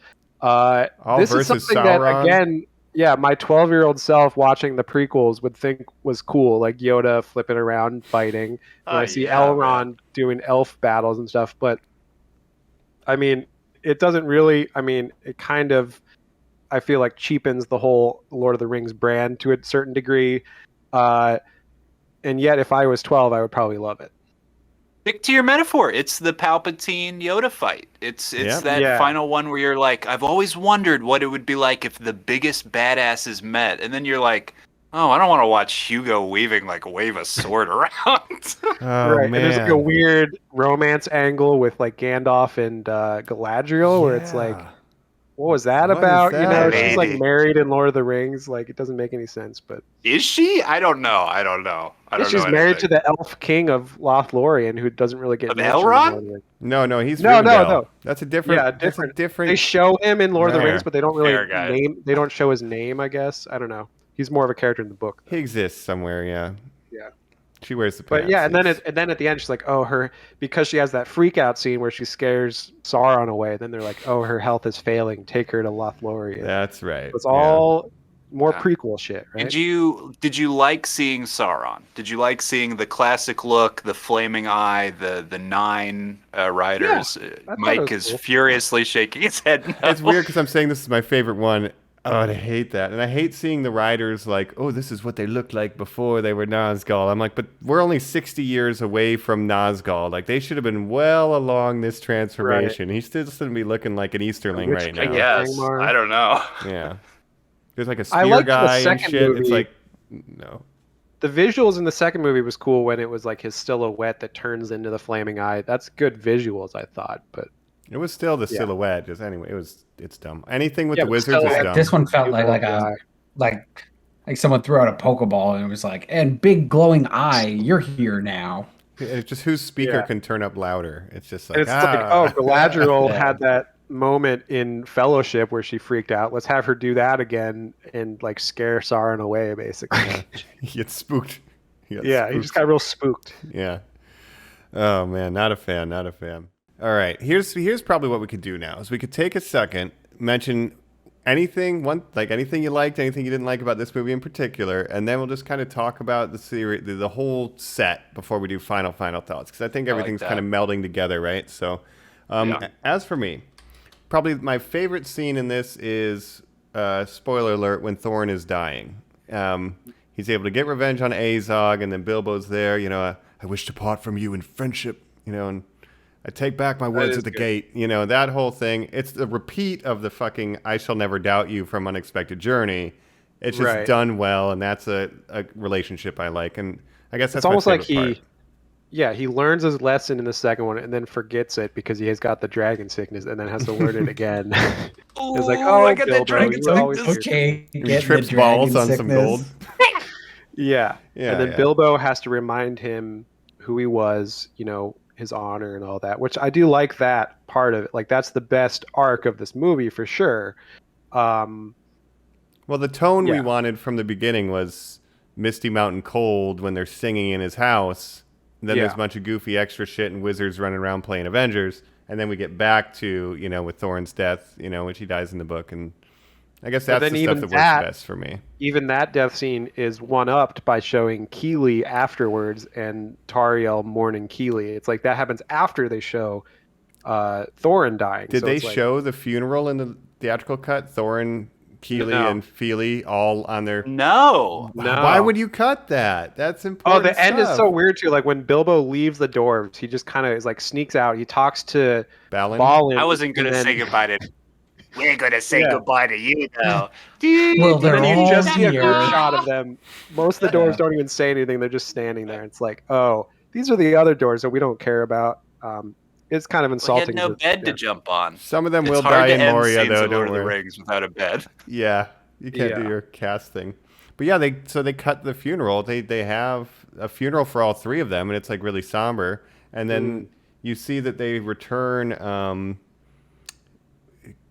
All This is versus something Sauron? that again, yeah, my 12-year-old self watching the prequels would think was cool, like Yoda flipping around fighting, and I see Elrond doing elf battles and stuff. But I mean, it doesn't really. I mean, it kind of, I feel like, cheapens the whole Lord of the Rings brand to a certain degree. And yet, if I was 12, I would probably love it. Stick to your metaphor. It's the Palpatine Yoda fight. It's Yep. that Yeah. final one where you're like, I've always wondered what it would be like if the biggest badasses met, and then you're like, oh, I don't want to watch Hugo Weaving like wave a sword around. Oh Right, and there's like a man. weird romance angle with like Gandalf and Galadriel, where it's like, Yeah. what was that What is about? that She's like about? married in Lord of the Rings. Like, it doesn't make any sense. But Is she? I don't know. I don't she's know married to anything. the elf king of Lothlorien, who doesn't really get Of mentioned in Elrond? Lord of the Rings. No, he's No, Rivendell. no. That's a different. Yeah, That's a different. different. They show him in Lord of the Fair. Rings, but they don't really Fair, guys. name. They don't show his name. I guess I don't know. He's more of a character in the book. He exists somewhere. Yeah. Yeah. She wears the pants. But yeah, and then at the end, she's like, oh, because she has that freak out scene where she scares Sauron away. Then they're like, oh, her health is failing. Take her to Lothlorien. That's right. It's yeah. all more Yeah. prequel shit, right? Did you like seeing Sauron? Did you like seeing the classic look, the flaming eye, the nine riders? thought it Mike was is cool. furiously shaking his head. No. It's weird because I'm saying this is my favorite one. Oh, I hate that. And I hate seeing the riders like, oh, this is what they looked like before they were Nazgul. I'm like, but we're only 60 years away from Nazgul. Like, they should have been well along this transformation. He still shouldn't be looking like an Easterling Witch right King, now. yeah. Yes, Angmar. I don't know. Yeah. There's like a I spear liked the guy and second shit. It's movie. like, no. The visuals in the second movie was cool when it was like his silhouette that turns into the flaming eye. That's good visuals, I thought. But It was still the Yeah. silhouette. Just anyway, it's dumb. Anything with Yeah, the but wizards still, is like, dumb. This one felt People, like someone threw out a Pokeball and it was like, and big glowing eye, you're here now. It's just whose speaker Yeah. can turn up louder. It's just like, and it's like, oh, Galadriel Yeah. had that moment in Fellowship where she freaked out. Let's have her do that again and like scare Sauron away, basically. he gets spooked. He spooked. just got real spooked. Yeah. Oh man, not a fan, not a fan. All right, here's probably what we could do now is we could take a second, mention anything anything you liked, anything you didn't like about this movie in particular, and then we'll just kind of talk about the series, the whole set before we do final thoughts, because I think everything's that. kind of melding together, right? So, Yeah. as for me, probably my favorite scene in this is spoiler alert when Thorin is dying. He's able to get revenge on Azog, and then Bilbo's there. You know, I wish to part from you in friendship. You know, and I take back my words is at the good. gate. You know, that whole thing. It's the repeat of the fucking I shall never doubt you from Unexpected Journey. It's just Right. done well, and that's a relationship I like. And I guess that's It's almost my like favorite part. he learns his lesson in the second one and then forgets it because he has got the dragon sickness and then has to learn it again. It's like, Ooh, oh, I got that Bilbo, dragon you're always sickness. here. Okay, He getting trips the balls dragon on some sickness. gold. Yeah. Yeah, And then yeah. Bilbo has to remind him who he was, you know, his honor and all that, which I do like that part of it. Like, that's the best arc of this movie for sure. Well, the tone we Yeah. wanted from the beginning was Misty Mountain Cold when they're singing in his house. And then there's a Yeah. bunch of goofy extra shit and wizards running around playing Avengers. And then we get back to, you know, with Thorin's death, you know, when she dies in the book. And I guess that's then the even stuff that works that- best for me. Even that death scene is one-upped by showing Keeley afterwards and Tariel mourning Keeley. It's like that happens after they show Thorin dying. Did So they it's like- show the funeral in the theatrical cut? Thorin, Keeley, No. and Feely all on their... No. No. Why would you cut that? That's Oh, important the end is stuff. so weird too. Like when Bilbo leaves the dwarves, he just kind of is like sneaks out. He talks to Balin? Balin. I wasn't gonna and then- say goodbye to. We're gonna say Yeah. goodbye to you now. Well, they're And then all you just see a here. quick shot of them. Most of the dwarves Yeah. don't even say anything. They're just standing there. It's like, oh, these are the other doors that we don't care about. It's kind of Well, he insulting. had no bed to jump on. Some of them It's will hard die to in end Moria, scenes though. of Lord Don't of the worry. Rings without a bed. Yeah, you can't do Yeah. your cast thing. But yeah, they cut the funeral. They have a funeral for all three of them, and it's like really somber. And then you see that they return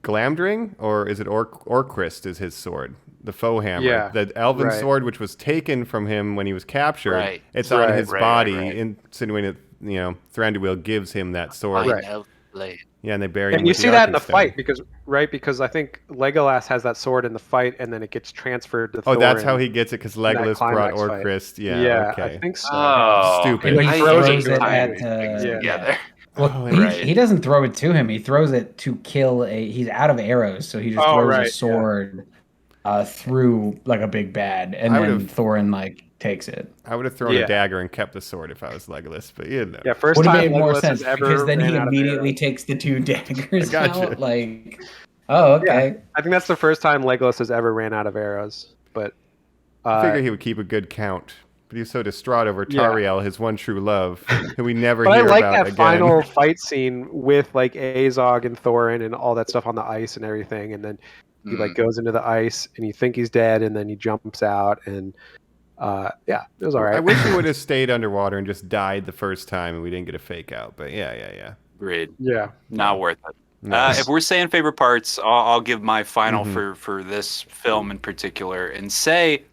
Glamdring, or is it Orcrist is his sword? The foe hammer. Yeah, The elven right. sword, which was taken from him when he was captured. Right. It's on Right, his right, body, right. insinuating that, Thranduil gives him that sword. Right. Blade. Yeah, and they bury him And you with see the that in the Arkenstone. fight because I think Legolas has that sword in the fight, and then it gets transferred to Oh, Thorin. that's how he gets it, because that Legolas brought climax fight. Orcrist. Yeah, okay. I think so. Oh, Stupid. He I throws hate it tying at these things yeah. together. Well, Right. he doesn't throw it to him. He throws it to kill a. He's out of arrows, so he just Oh, throws right, a yeah. sword through like a big bad, and I then would've- Thorin like takes it. I would have thrown Yeah. a dagger and kept the sword if I was Legolas, but Yeah, first Would have time made more Legolas sense has ever because then he ran out of immediately arrows. takes the 2 daggers I gotcha. out. Like, oh, okay. I think that's the first time Legolas has ever ran out of arrows. But I figure he would keep a good count. But he was so distraught over Yeah. Tariel, his one true love, who we never But I hear like about that again. final fight scene with like Azog and Thorin and all that stuff on the ice and everything, and then he like goes into the ice and you think he's dead, and then he jumps out, and it was all right. I wish he would have stayed underwater and just died the first time, and we didn't get a fake out. But yeah. Agreed. Yeah. Not worth it. No. If we're saying favorite parts, I'll give my final for this film in particular, and say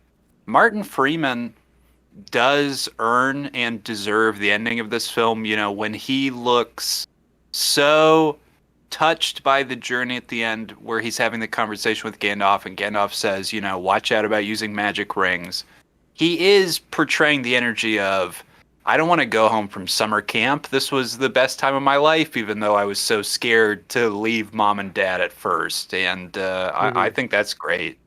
Martin Freeman does earn and deserve the ending of this film. When he looks so touched by the journey at the end, where he's having the conversation with Gandalf, and Gandalf says, watch out about using magic rings. He is portraying the energy of, I don't want to go home from summer camp. This was the best time of my life, even though I was so scared to leave mom and dad at first. And I think that's great.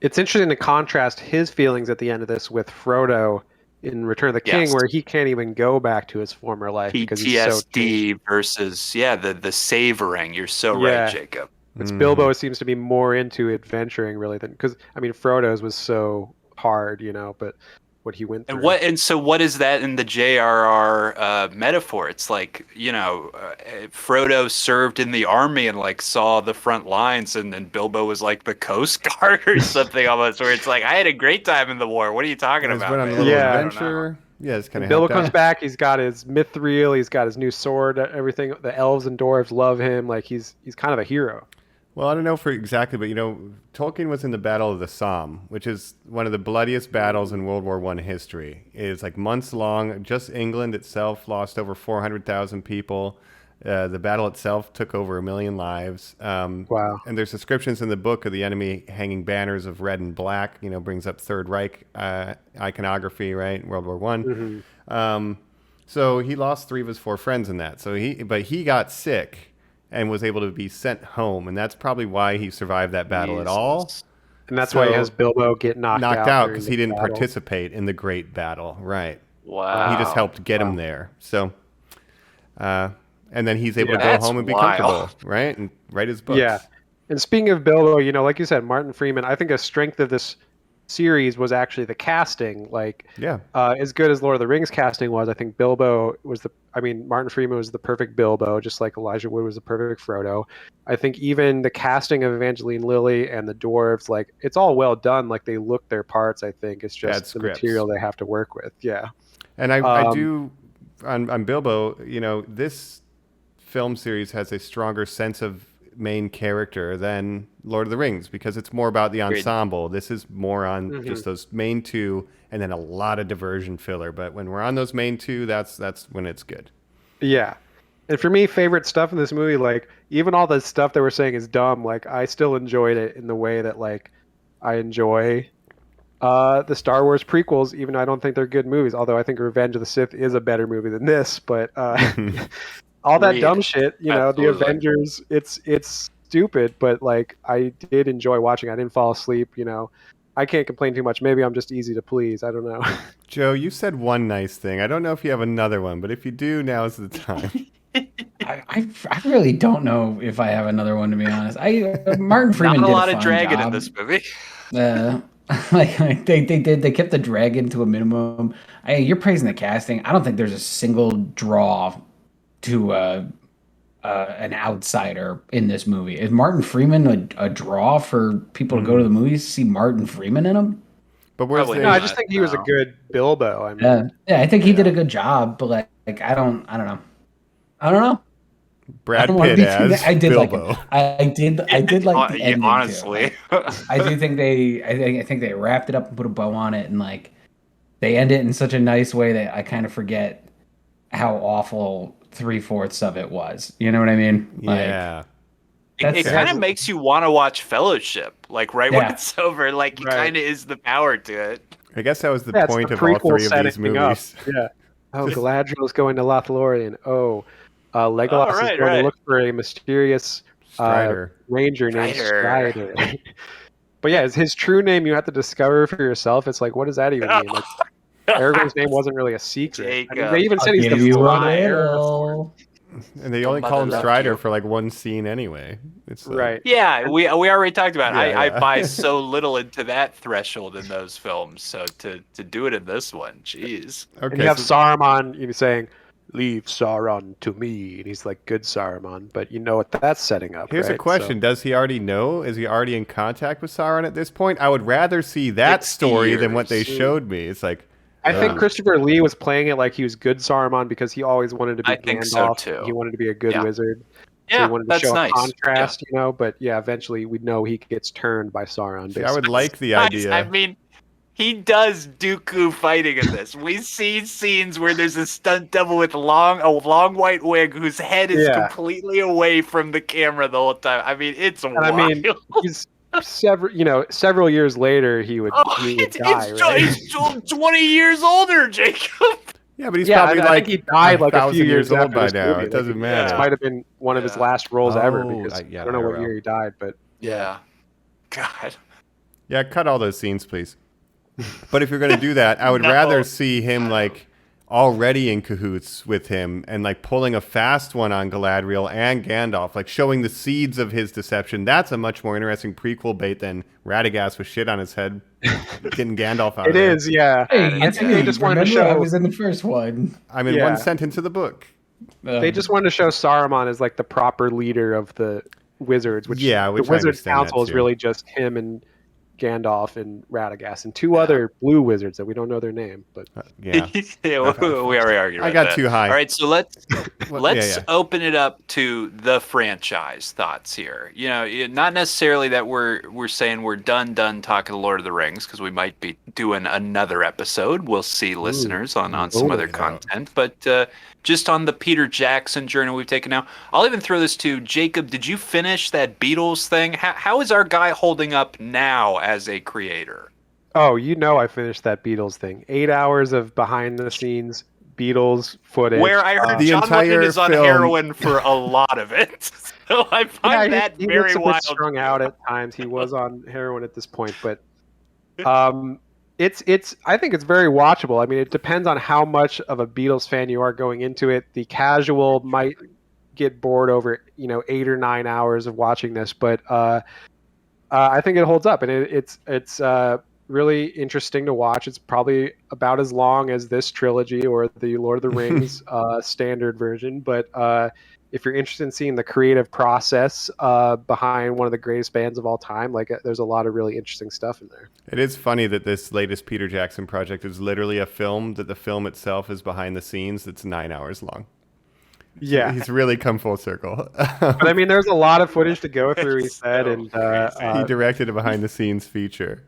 It's interesting to contrast his feelings at the end of this with Frodo in Return of the King, Yes. where he can't even go back to his former life because he's so changed. PTSD versus the savoring. You're so Yeah. right, Jacob. It's Bilbo seems to be more into adventuring really than because Frodo's was so hard, but what he went through. And so what is that in the J.R.R. Metaphor? It's like, Frodo served in the army and like saw the front lines, and then Bilbo was like the Coast Guard or something almost, where it's like, I had a great time in the war. What are you talking He's about? went on a man? little Yeah. adventure. Yeah, it's kind of Bilbo comes back. He's got his mithril. He's got his new sword. Everything. The elves and dwarves love him. Like he's kind of a hero. Well, I don't know for exactly, but Tolkien was in the Battle of the Somme, which is one of the bloodiest battles in World War I history. It's like months long. Just England itself lost over 400,000 people. The battle itself took over 1 million lives. Wow. And there's descriptions in the book of the enemy hanging banners of red and black. Brings up Third Reich iconography, right? World War I. So he lost 3 of his 4 friends in that. But he got sick and was able to be sent home, and that's probably why he survived that battle at all. And that's why he has Bilbo get knocked out because he didn't participate in the great battle, right? Wow. He just helped get him there. So, and then he's able to go That's home and be wild. comfortable, right? And write his books. Yeah. And speaking of Bilbo, like you said, Martin Freeman, I think a strength of this series was actually the casting. Like, as good as Lord of the Rings casting was, I think Martin Freeman was the perfect Bilbo, just like Elijah Wood was the perfect Frodo. I think even the casting of Evangeline Lilly and the dwarves, like, it's all well done. Like, they look their parts, I think. It's just the material they have to work with. Yeah. And I do, on Bilbo, this film series has a stronger sense of main character than Lord of the Rings, because it's more about the ensemble. This is more on just those main 2, and then a lot of diversion filler. But when we're on those main 2, that's when it's good. Yeah. And for me, favorite stuff in this movie, like, even all the stuff that we're saying is dumb, like, I still enjoyed it in the way that, like, I enjoy the Star Wars prequels, even though I don't think they're good movies, although I think Revenge of the Sith is a better movie than this. But all that dumb shit, Absolutely. the Avengers, it's stupid, but like, I did enjoy watching. I didn't fall asleep. I can't complain too much. Maybe I'm just easy to please. I don't know. Joe, you said one nice thing. I don't know if you have another one, but if you do, now's the time. I really don't know if I have another one, to be honest. Martin Freeman Not a did lot a of fine dragon job. in this movie. Like they kept the dragon to a minimum. You're praising the casting. I don't think there's a single draw to an outsider in this movie. Is Martin Freeman a draw for people to go to the movies to see Martin Freeman in them? But where's Probably the, No, I just think he was a good Bilbo. I mean, Yeah, I think he did a good job, but like I don't know. Brad I don't want to Pitt be too. as I did Bilbo. like it. I did like the ending honestly. too. I do think I think they wrapped it up and put a bow on it, and like they end it in such a nice way that I kind of forget how awful 3/4 of it was. You know what I mean? Yeah. It kind of makes you want to watch Fellowship, like when it's over. Like it kind of is the power to it. I guess that was the point the of all three of prequel these setting movies. up. Yeah. Oh, Galadriel's going to Lothlorien. Oh, Legolas is going to look for a mysterious ranger named Strider. But yeah, his true name you have to discover for yourself. It's like, what does that even mean? Like, Aragorn's name wasn't really a secret. I mean, they even said he's the son. And they only call him Strider for like one scene anyway. It's right. Yeah, we already talked about it. I buy so little into that threshold in those films. So to do it in this one, jeez. Okay, and you have Saruman saying, "Leave Sauron to me," and he's like, "Good Saruman," but you know what that's setting up. Here's a question: does he already know? Is he already in contact with Sauron at this point? I would rather see that story than what they showed me. It's like. I think Christopher Lee was playing it like he was good Saruman because he always wanted to be Gandalf. So too. He wanted to be a good wizard. Yeah, so he wanted to show nice. a contrast, But yeah, eventually we know he gets turned by Sauron. See, I would like the idea. I mean, he does Dooku fighting in this. We see scenes where there's a stunt double with a long white wig whose head is completely away from the camera the whole time. I mean, it's wild. I mean, he's several years later he would die. Right? He's 20 years older, Jacob. Yeah, but he's probably I think he died like a few years old by now. Movie. It doesn't matter. This might have been one of his last roles ever because I don't know what year he died, but yeah, God. Yeah, cut all those scenes, please. But if you're going to do that, I would rather see him like already in cahoots with him and like pulling a fast one on Galadriel and Gandalf, like showing the seeds of his deception. That's a much more interesting prequel bait than Radagast with shit on his head getting Gandalf out. It is, yeah. Hey, I think they just wanted to show. I was in the first one. I'm in one sentence of the book. They just wanted to show Saruman as like the proper leader of the wizards, which the Wizards Council is really just him and Gandalf and Radagast and two other blue wizards that we don't know their name, but we already argued about I got that. too high. All right, so let's open it up to the franchise thoughts here. Not necessarily that we're saying we're done talking the Lord of the Rings, because we might be doing another episode. We'll see listeners on some other content, but just on the Peter Jackson journey we've taken now. I'll even throw this to Jacob. Did you finish that Beatles thing? How is our guy holding up now as a creator? Oh, I finished that Beatles thing. 8 hours of behind the scenes Beatles footage. Where I heard John Lennon is on heroin for a lot lot of it. So I find that he very gets wild. Strung out at times. He was on heroin at this point, but it's I think it's very watchable. I mean, it depends on how much of a Beatles fan you are going into it. The casual might get bored over 8 or 9 hours of watching this, but I think it holds up, and it's really interesting to watch. It's probably about as long as this trilogy or the Lord of the Rings standard version, but if you're interested in seeing the creative process behind one of the greatest bands of all time, there's a lot of really interesting stuff in there. It is funny that this latest Peter Jackson project is literally a film that the film itself is behind the scenes that's 9 hours long. Yeah, he's really come full circle. But I mean, there's a lot of footage to go through, he said, and he directed a behind the scenes feature.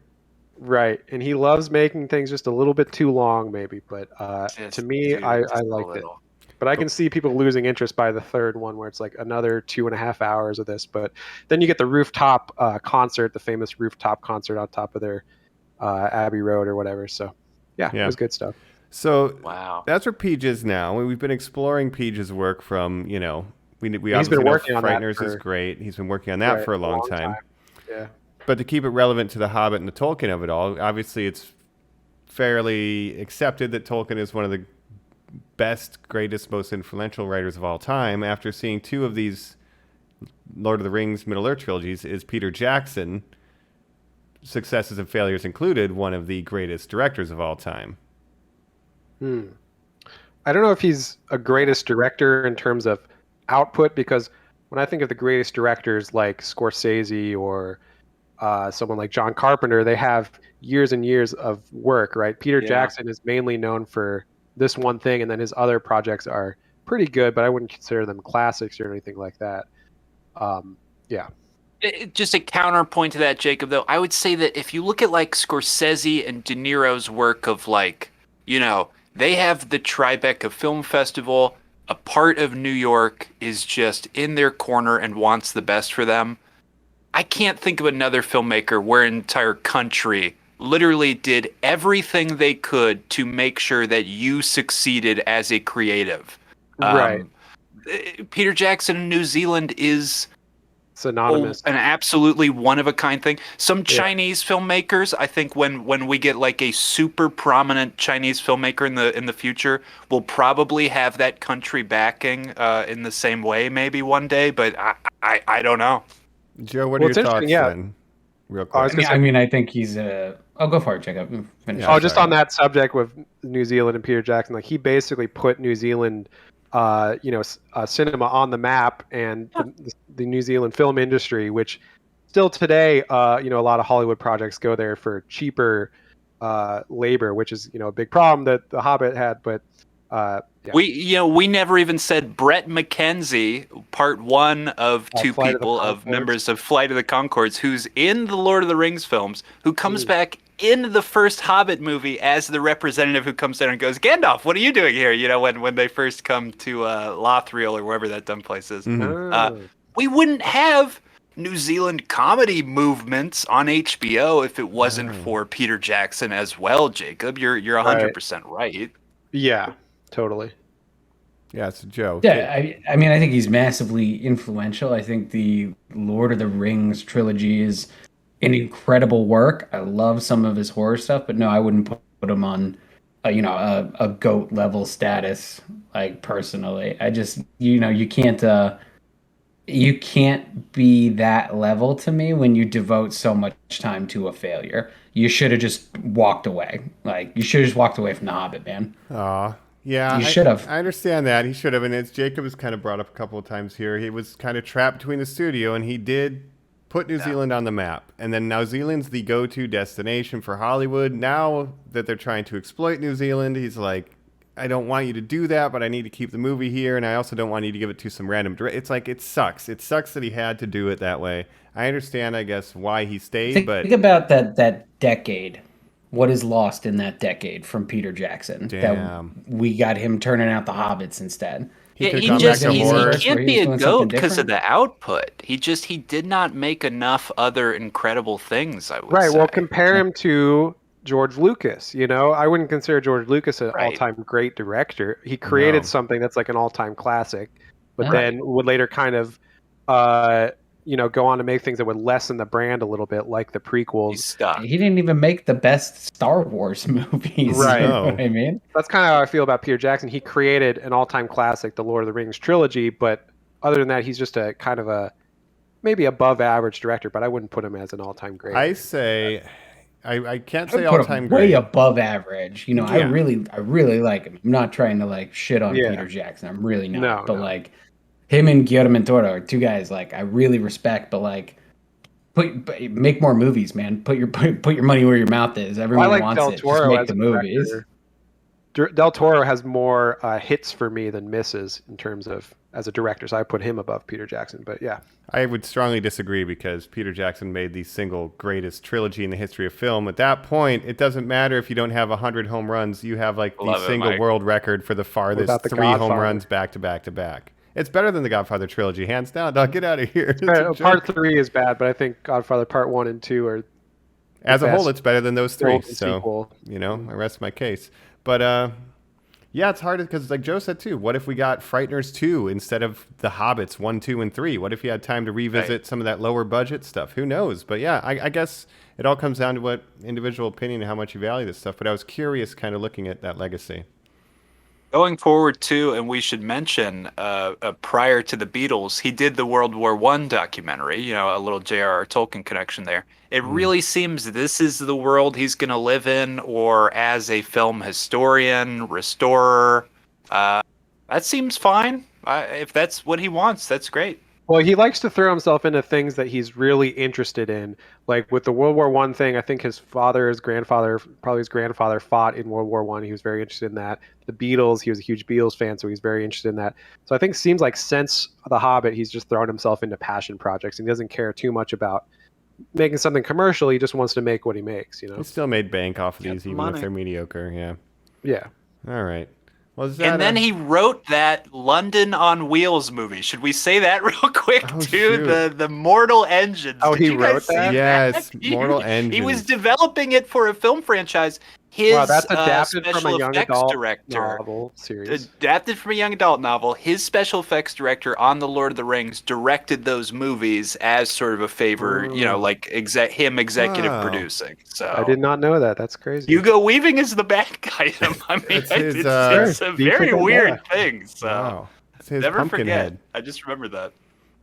Right, and he loves making things just a little bit too long, maybe, but to me, I liked it. But I can see people losing interest by the third one, where it's like another 2.5 hours of this. But then you get the rooftop concert, the famous rooftop concert on top of their Abbey Road or whatever. So, yeah, it was good stuff. So wow, that's where Peach is now. We've been exploring Peach's work from, we he's been working on Frighteners is great. He's been working on that for a long time. Yeah. But to keep it relevant to the Hobbit and the Tolkien of it all, obviously it's fairly accepted that Tolkien is one of the best, greatest, most influential writers of all time. After seeing two of these Lord of the Rings Middle-earth trilogies, is Peter Jackson, successes and failures included, one of the greatest directors of all time? I don't know if he's a greatest director in terms of output, because when I think of the greatest directors like Scorsese or someone like John Carpenter, they have years and years of work, right? Peter Jackson is mainly known for this one thing, and then his other projects are pretty good, but I wouldn't consider them classics or anything like that. Yeah. Just a counterpoint to that, Jacob, though, I would say that if you look at like Scorsese and De Niro's work of like, they have the Tribeca Film Festival. A part of New York is just in their corner and wants the best for them. I can't think of another filmmaker where an entire country literally did everything they could to make sure that you succeeded as a creative. Right. Peter Jackson in New Zealand is synonymous, an absolutely one-of-a-kind thing. Some Chinese filmmakers, I think when we get like a super prominent Chinese filmmaker in the future, will probably have that country backing in the same way maybe one day, but I don't know. Joe, what are your thoughts then? Real quick. I think he's I'll go for it, Jacob. Just on that subject with New Zealand and Peter Jackson, like he basically put New Zealand cinema on the map, and the New Zealand film industry, which still today, a lot of Hollywood projects go there for cheaper labor, which is a big problem that The Hobbit had. But we never even said Brett McKenzie, part one of two people of members of Flight of the Conchords, who's in the Lord of the Rings films, who comes back in the first Hobbit movie as the representative who comes down and goes, Gandalf, what are you doing here? When they first come to Lothriel or wherever that dumb place is. Mm-hmm. We wouldn't have New Zealand comedy movements on HBO if it wasn't for Peter Jackson as well, Jacob. You're 100% right. Yeah, totally. Yeah, it's a joke. Yeah, I think he's massively influential. I think the Lord of the Rings trilogy is an incredible work. I love some of his horror stuff, but no, I wouldn't put him on a GOAT level status, like personally. I just you can't be that level to me when you devote so much time to a failure. You should have just walked away. Like you should have just walked away from The Hobbit, man. Yeah, you should have. I understand that. He should have, and it's Jacob has kind of brought up a couple of times here. He was kind of trapped between the studio, and he did put New Zealand on the map. And then New Zealand's the go-to destination for Hollywood. Now that they're trying to exploit New Zealand, he's like, I don't want you to do that, but I need to keep the movie here, and I also don't want you to give it to some random It's like, it sucks. It sucks that he had to do it that way. I understand, I guess, why he stayed, but... Think about that decade. What is lost in that decade from Peter Jackson? Damn. That we got him turning out the Hobbits instead. He can't be a GOAT because of the output. He did not make enough other incredible things, I would say. Right, well, compare him to George Lucas, I wouldn't consider George Lucas an all-time great director. He created something that's like an all-time classic, but then would later kind of, go on to make things that would lessen the brand a little bit, like the prequels. He didn't even make the best Star Wars movies. Right. You know what I mean? That's kind of how I feel about Peter Jackson. He created an all-time classic, the Lord of the Rings trilogy, but other than that, he's just a kind of a maybe above average director, but I wouldn't put him as an all-time great. I say... I can't say all-time great. Way above average. I really like him. I'm not trying to like shit on Peter Jackson. I'm really not. Like him and Guillermo del Toro are two guys like I really respect, but like make more movies, man. Put your money where your mouth is. Everyone wants Del it. Toro just make the movies. Del Toro has more hits for me than misses in terms of as a director, so I put him above Peter Jackson. But yeah, I would strongly disagree because Peter Jackson made the single greatest trilogy in the history of film. At that point, it doesn't matter if you don't have 100 home runs. You have like the single world record for the farthest three home runs back to back to back. It's better than the Godfather trilogy, hands down. Dog, get out of here. Part 3 is bad, but I think Godfather Part 1 and 2 are as a whole. It's better than those three. So sequel. I rest my case. But yeah, it's hard because, like Joe said too, what if we got Frighteners 2 instead of the Hobbits 1, 2, and 3? What if you had time to revisit some of that lower budget stuff? Who knows? But yeah, I guess it all comes down to what individual opinion and how much you value this stuff. But I was curious kind of looking at that legacy. Going forward too, and we should mention, prior to the Beatles, he did the World War I documentary, a little J.R.R. Tolkien connection there. It really seems this is the world he's going to live in, or as a film historian, restorer. That seems fine. If that's what he wants, that's great. Well, he likes to throw himself into things that he's really interested in. Like with the World War One thing, I think probably his grandfather fought in World War One. He was very interested in that. The Beatles, he was a huge Beatles fan, so he's very interested in that. So I think it seems like since The Hobbit, he's just thrown himself into passion projects and he doesn't care too much about making something commercial. He just wants to make what he makes, He still made bank off of these, even money. if they're mediocre. Yeah. Yeah. All right. Well, And then he wrote that London on Wheels movie. Should we say that real quick too? Shoot. The Mortal Engines. Oh, Did he you guys wrote see that? Yes, He- Mortal He was Engines. developing it for a film franchise. His Wow, that's adapted from special a young effects adult director. novel series. Adapted from a young adult novel. His special effects director on The Lord of the Rings directed those movies as sort of a favor, like him executive Wow. producing. So I did not know that. That's crazy. Hugo Weaving is the bad guy. I mean, It's his, it's a very weird thing. So Wow. It's his never Pumpkinhead. forget. I just remember that.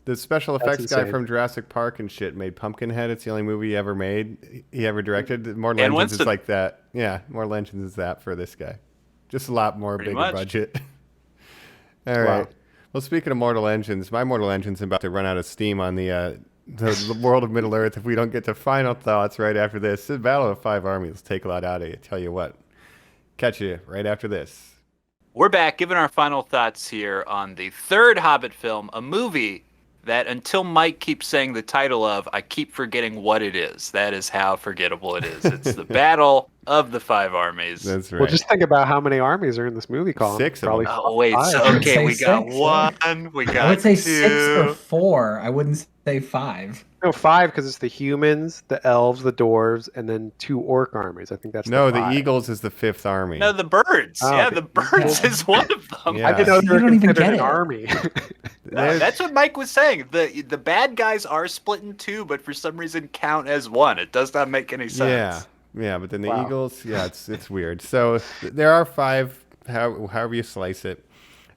The special effects guy insane. from Jurassic Park and shit made Pumpkinhead. It's the only movie he ever made. He ever directed. Mortal And Engines is Winston. like that. Yeah, Mortal Engines is that for this guy. Just a lot more Pretty bigger much. budget. All right. Well, speaking of Mortal Engines, my Mortal Engine's about to run out of steam on the world of Middle Earth if we don't get to final thoughts right after this. The Battle of Five Armies will take a lot out of you. Tell you what. Catch you right after this. We're back giving our final thoughts here on the third Hobbit film, a movie that until Mike keeps saying the title of, I keep forgetting what it is. That is how forgettable it is. It's the Battle of the Five Armies. That's right. Well, just think about how many armies are in this movie, Colin. 6 of Probably them. Oh, wait. five. So, I would okay, say we got 6, one. We got I would say 2. 6 or 4. I wouldn't say 5. No, 5 because it's the humans, the elves, the dwarves, and then 2 orc armies. I think that's No, the the 5. Eagles is the 5th army. No, the birds. Oh, yeah, the the birds Eagles. is one of them. Yeah. I didn't know they You were don't even considered get an it. army. No, that's what Mike was saying. The bad guys are split in 2, but for some reason count as 1. It does not make any sense. Yeah, but then the Wow. Eagles, it's weird. So there are 5, however you slice it.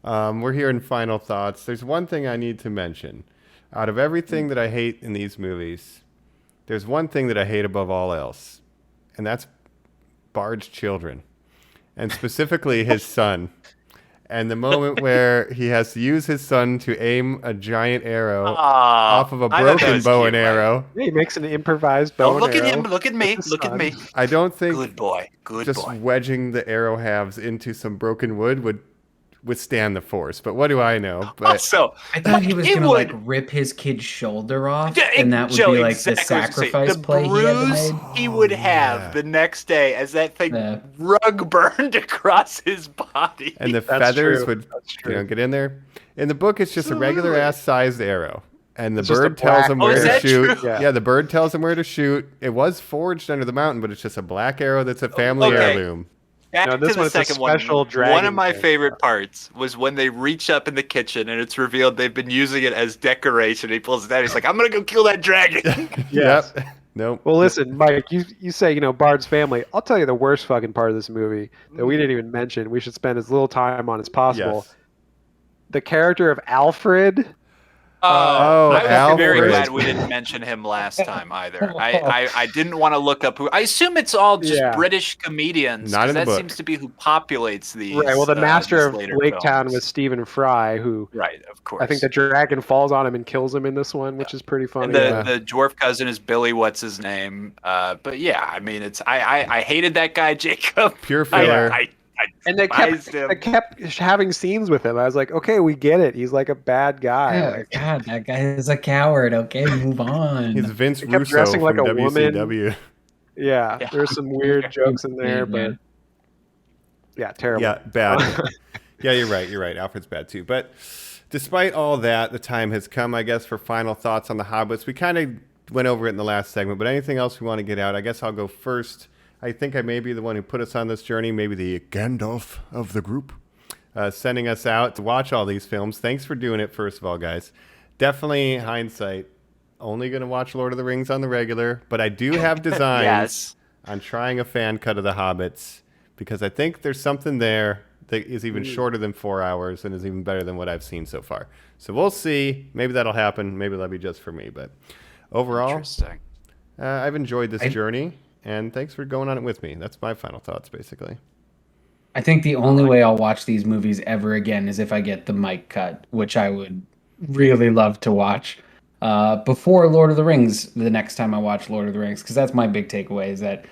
We're here in final thoughts. There's one thing I need to mention. Out of everything that I hate in these movies, there's one thing that I hate above all else, and that's Bard's children, and specifically his son. And the moment where he has to use his son to aim a giant arrow off of a I thought that broken was bow cute, and Mike. arrow. Yeah, he makes an improvised bow Oh, and look at arrow him. Look at me. with his Look at son. me. I don't think Good boy. Good just boy. wedging the arrow halves into some broken wood would withstand the force. But what do I know? But Also, I thought he was it going to would. like rip his kid's shoulder off, Yeah, and that would Joe, be like exactly the what I was saying. sacrifice The play he had to bruise make. he would have yeah. the next day as that thing Yeah. rug burned across his body. and the That's feathers true. would That's true. get in there. In the book, it's just a regular ass sized arrow. And the It's just a bird tells black him Oh, where is to that shoot. true? Yeah. Yeah, the bird tells him where to shoot. It was forged under the mountain, but it's just a black arrow that's a family Okay. heirloom. Back No, this to the one is a second one. special One dragon of my thing. favorite parts was when they reach up in the kitchen and it's revealed they've been using it as decoration. He pulls it out. He's like, "I'm gonna go kill that dragon." Yes. Yep. Nope. Well, listen, Mike, you say, Bard's family. I'll tell you the worst fucking part of this movie that we didn't even mention. We should spend as little time on as possible. Yes. The character of Alfred. Oh, I was very Alfred. glad we didn't mention him last time either. I didn't want to look up who. I assume it's all just Yeah. British comedians. Not 'cause in the that book. seems to be who populates these. Right. Well, the master these of later Lake Town films. was Stephen Fry, who Right, of course. I think the dragon falls on him and kills him in this one, which is pretty funny. And the, Yeah. the dwarf cousin is Billy. What's his name? But yeah, I mean, it's I hated that guy, Jacob. Pure filler. I And they despised him. kept having scenes with him. I was like, okay, we get it. He's like a bad guy. Yeah, Like, God, that guy is a coward. Okay, move on. He's Vince kept Russo dressing like from a woman. WCW. yeah, Yeah. there's some weird jokes in there, but yeah, terrible. Yeah, bad. Yeah, you're right. You're right. Alfred's bad too. But despite all that, the time has come, I guess, for final thoughts on the Hobbits. We kind of went over it in the last segment, but anything else we want to get out? I guess I'll go first. I think I may be the one who put us on this journey, maybe the Gandalf of the group, sending us out to watch all these films. Thanks for doing it, first of all, guys. Definitely, hindsight, only going to watch Lord of the Rings on the regular, but I do have designs Yes. on trying a fan cut of the Hobbits, because I think there's something there that is even shorter than 4 hours and is even better than what I've seen so far. So we'll see. Maybe that'll happen. Maybe that'll be just for me. But overall, Interesting. I've enjoyed this journey, and thanks for going on it with me. That's my final thoughts, basically. I think the only way I'll watch these movies ever again is if I get the mic cut, which I would really love to watch before Lord of the Rings. The next time I watch Lord of the Rings, because that's my big takeaway is that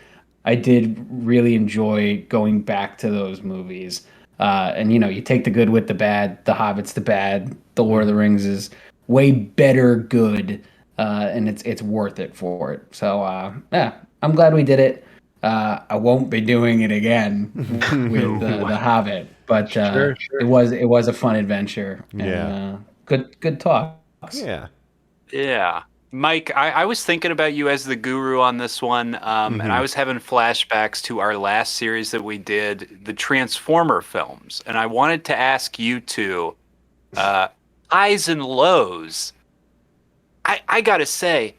I did really enjoy going back to those movies. And you take the good with the bad. The Hobbit's the bad. The Lord of the Rings is way better good, and it's worth it for it. So yeah, I'm glad we did it. I won't be doing it again with the Hobbit, but Sure. it was a fun adventure and Yeah. good talks. Yeah. Yeah. Mike, I was thinking about you as the guru on this one, and I was having flashbacks to our last series that we did, the Transformer films, and I wanted to ask you two, highs and lows. I gotta say,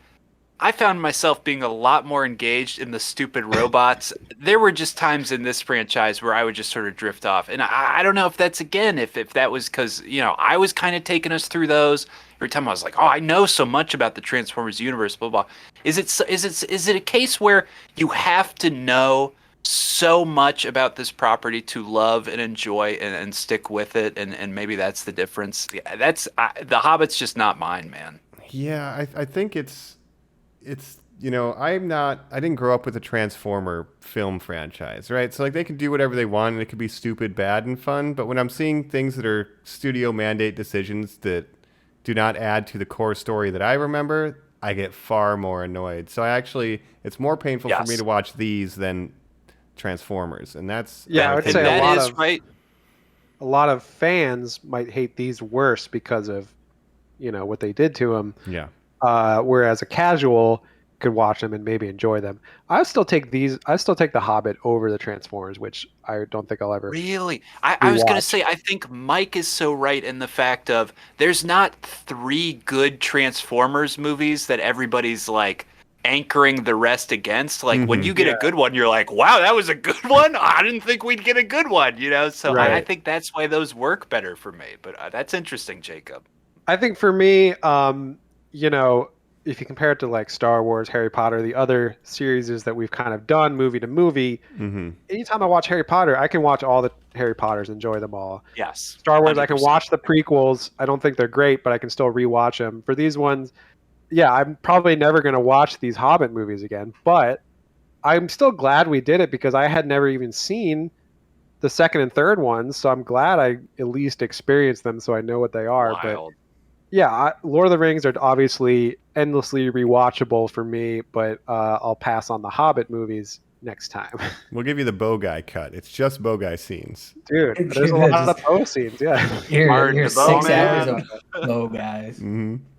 I found myself being a lot more engaged in the stupid robots. There were just times in this franchise where I would just sort of drift off. And I don't know if that's, again, if that was because, I was kind of taking us through those. Every time I was like, oh, I know so much about the Transformers universe, blah, blah. Is it a case where you have to know so much about this property to love and enjoy and stick with it? And maybe that's the difference. Yeah, The Hobbit's just not mine, man. Yeah, I think it's I didn't grow up with a Transformer film franchise, right? So like they can do whatever they want and it could be stupid, bad, and fun. But when I'm seeing things that are studio mandate decisions that do not add to the core story that I remember, I get far more annoyed. So it's more painful for me to watch these than Transformers. And that's, I would say right. A lot of fans might hate these worse because of, what they did to them. Yeah. Whereas a casual could watch them and maybe enjoy them. I still take The Hobbit over the Transformers, which I don't think I'll ever. Really? I was going to say, I think Mike is so right in the fact of there's not 3 good Transformers movies that everybody's like anchoring the rest against. Like when you get a good one, you're like, wow, that was a good one. I didn't think we'd get a good one, So Right. I think that's why those work better for me. But that's interesting, Jacob. I think for me, if you compare it to like Star Wars, Harry Potter, the other series that we've kind of done movie to movie, anytime I watch Harry Potter, I can watch all the Harry Potters, enjoy them all. Yes. Star Wars, 100%. I can watch the prequels. I don't think they're great, but I can still rewatch them. For these ones, yeah, I'm probably never going to watch these Hobbit movies again, but I'm still glad we did it because I had never even seen the second and third ones, so I'm glad I at least experienced them so I know what they are. Wild. But yeah, Lord of the Rings are obviously endlessly rewatchable for me, but I'll pass on the Hobbit movies next time. We'll give you the bow guy cut. It's just bow guy scenes. Dude, there's a lot of bow scenes, yeah. Here's 6 man. hours of bow guys,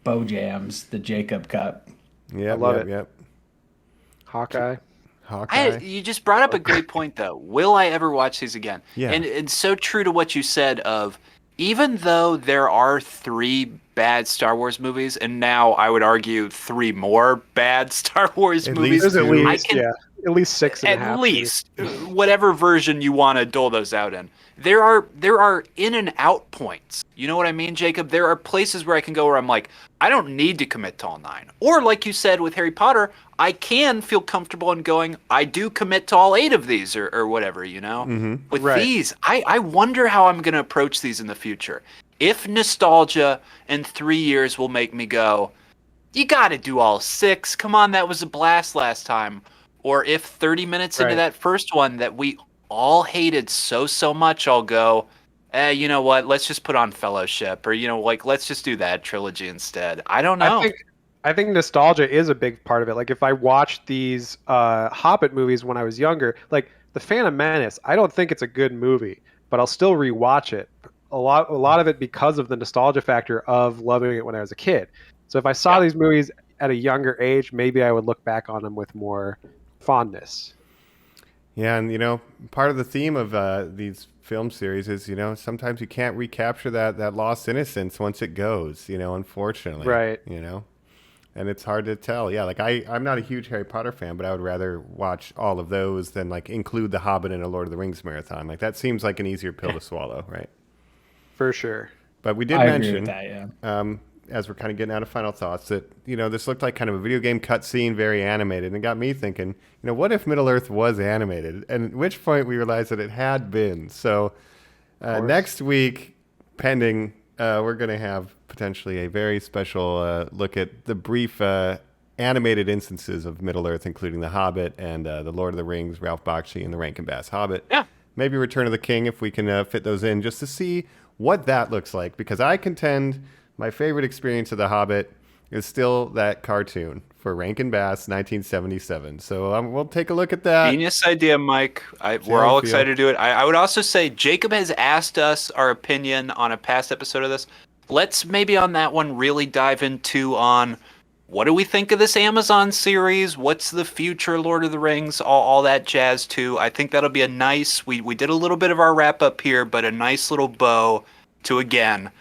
bow jams, the Jacob cut. Yep, I love yep, it. Yep. Hawkeye. You just brought up a great point, though. Will I ever watch these again? Yeah. And so true to what you said of, even though there are 3 bad Star Wars movies, and now I would argue 3 more bad Star Wars movies. least There's at two. least, at least 6 and a half. At least, whatever version you want to dole those out in. There are in and out points. You know what I mean, Jacob? There are places where I can go where I'm like, I don't need to commit to all 9. Or like you said with Harry Potter, I can feel comfortable in going, I do commit to all 8 of these or whatever, With Right. these, I wonder how I'm going to approach these in the future. If nostalgia in 3 years will make me go, you got to do all 6. Come on, that was a blast last time. Or if 30 minutes into Right. that first one that we all hated so much, I'll go, you know what? Let's just put on Fellowship, or let's just do that trilogy instead. I don't know. I think nostalgia is a big part of it. Like if I watched these Hobbit movies when I was younger, like The Phantom Menace, I don't think it's a good movie, but I'll still rewatch it. A lot of it because of the nostalgia factor of loving it when I was a kid. So if I saw these movies at a younger age, maybe I would look back on them with more fondness. Yeah, and part of the theme of these film series is, sometimes you can't recapture that lost innocence once it goes, unfortunately. Right. And it's hard to tell. Yeah, like I'm not a huge Harry Potter fan, but I would rather watch all of those than like include The Hobbit in a Lord of the Rings marathon. Like that seems like an easier pill to swallow, right? For sure. But we did I mention agree with that, yeah. as we're kind of getting out of final thoughts, that this looked like kind of a video game cutscene, very animated, and it got me thinking, what if Middle Earth was animated? And at which point we realized that it had been. So next week, pending we're going to have potentially a very special look at the brief animated instances of Middle-earth, including The Hobbit and The Lord of the Rings, Ralph Bakshi, and The Rankin Bass Hobbit. Yeah. Maybe Return of the King, if we can fit those in, just to see what that looks like. Because I contend my favorite experience of The Hobbit is still that cartoon for Rankin Bass, 1977. So we'll take a look at that. Genius idea, Mike. We're all excited to do it. I would also say Jacob has asked us our opinion on a past episode of this. Let's maybe on that one really dive into on what do we think of this Amazon series? What's the future Lord of the Rings? All that jazz too. I think that'll be a nice. We did a little bit of our wrap up here, but a nice little bow to again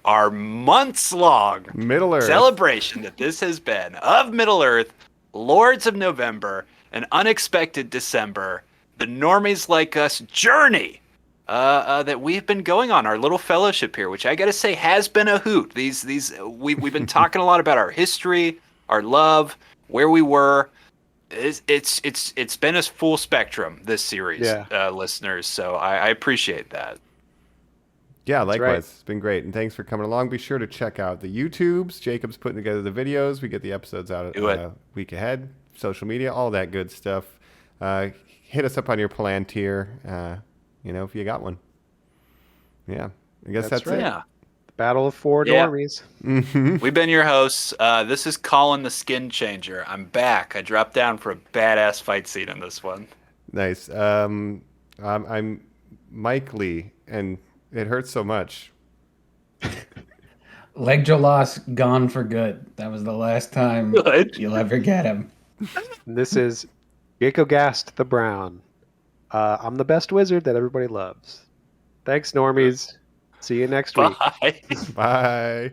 our months-long Middle-earth celebration that this has been of Middle-earth, Lords of November, an unexpected December, the Normies Like Us journey that we've been going on, our little fellowship here, which I got to say has been a hoot. We've been talking a lot about our history, our love, where we were. It's been a full spectrum, this series, listeners. So I appreciate that. Yeah, likewise. Right. It's been great. And thanks for coming along. Be sure to check out the YouTubes. Jacob's putting together the videos. We get the episodes out a week ahead. Social media, all that good stuff. Hit us up on your Palantir, if you got one. Yeah, I guess that's right. it. Yeah. Battle of Four Normies. Mm-hmm. We've been your hosts. This is Colin the Skin Changer. I'm back. I dropped down for a badass fight scene in this one. Nice. I'm Mike Lee, and it hurts so much. Legjolas gone for good. That was the last time you'll ever get him. This is Jacob Gast the Brown. I'm the best wizard that everybody loves. Thanks, Normies. See you next week. Bye. Bye.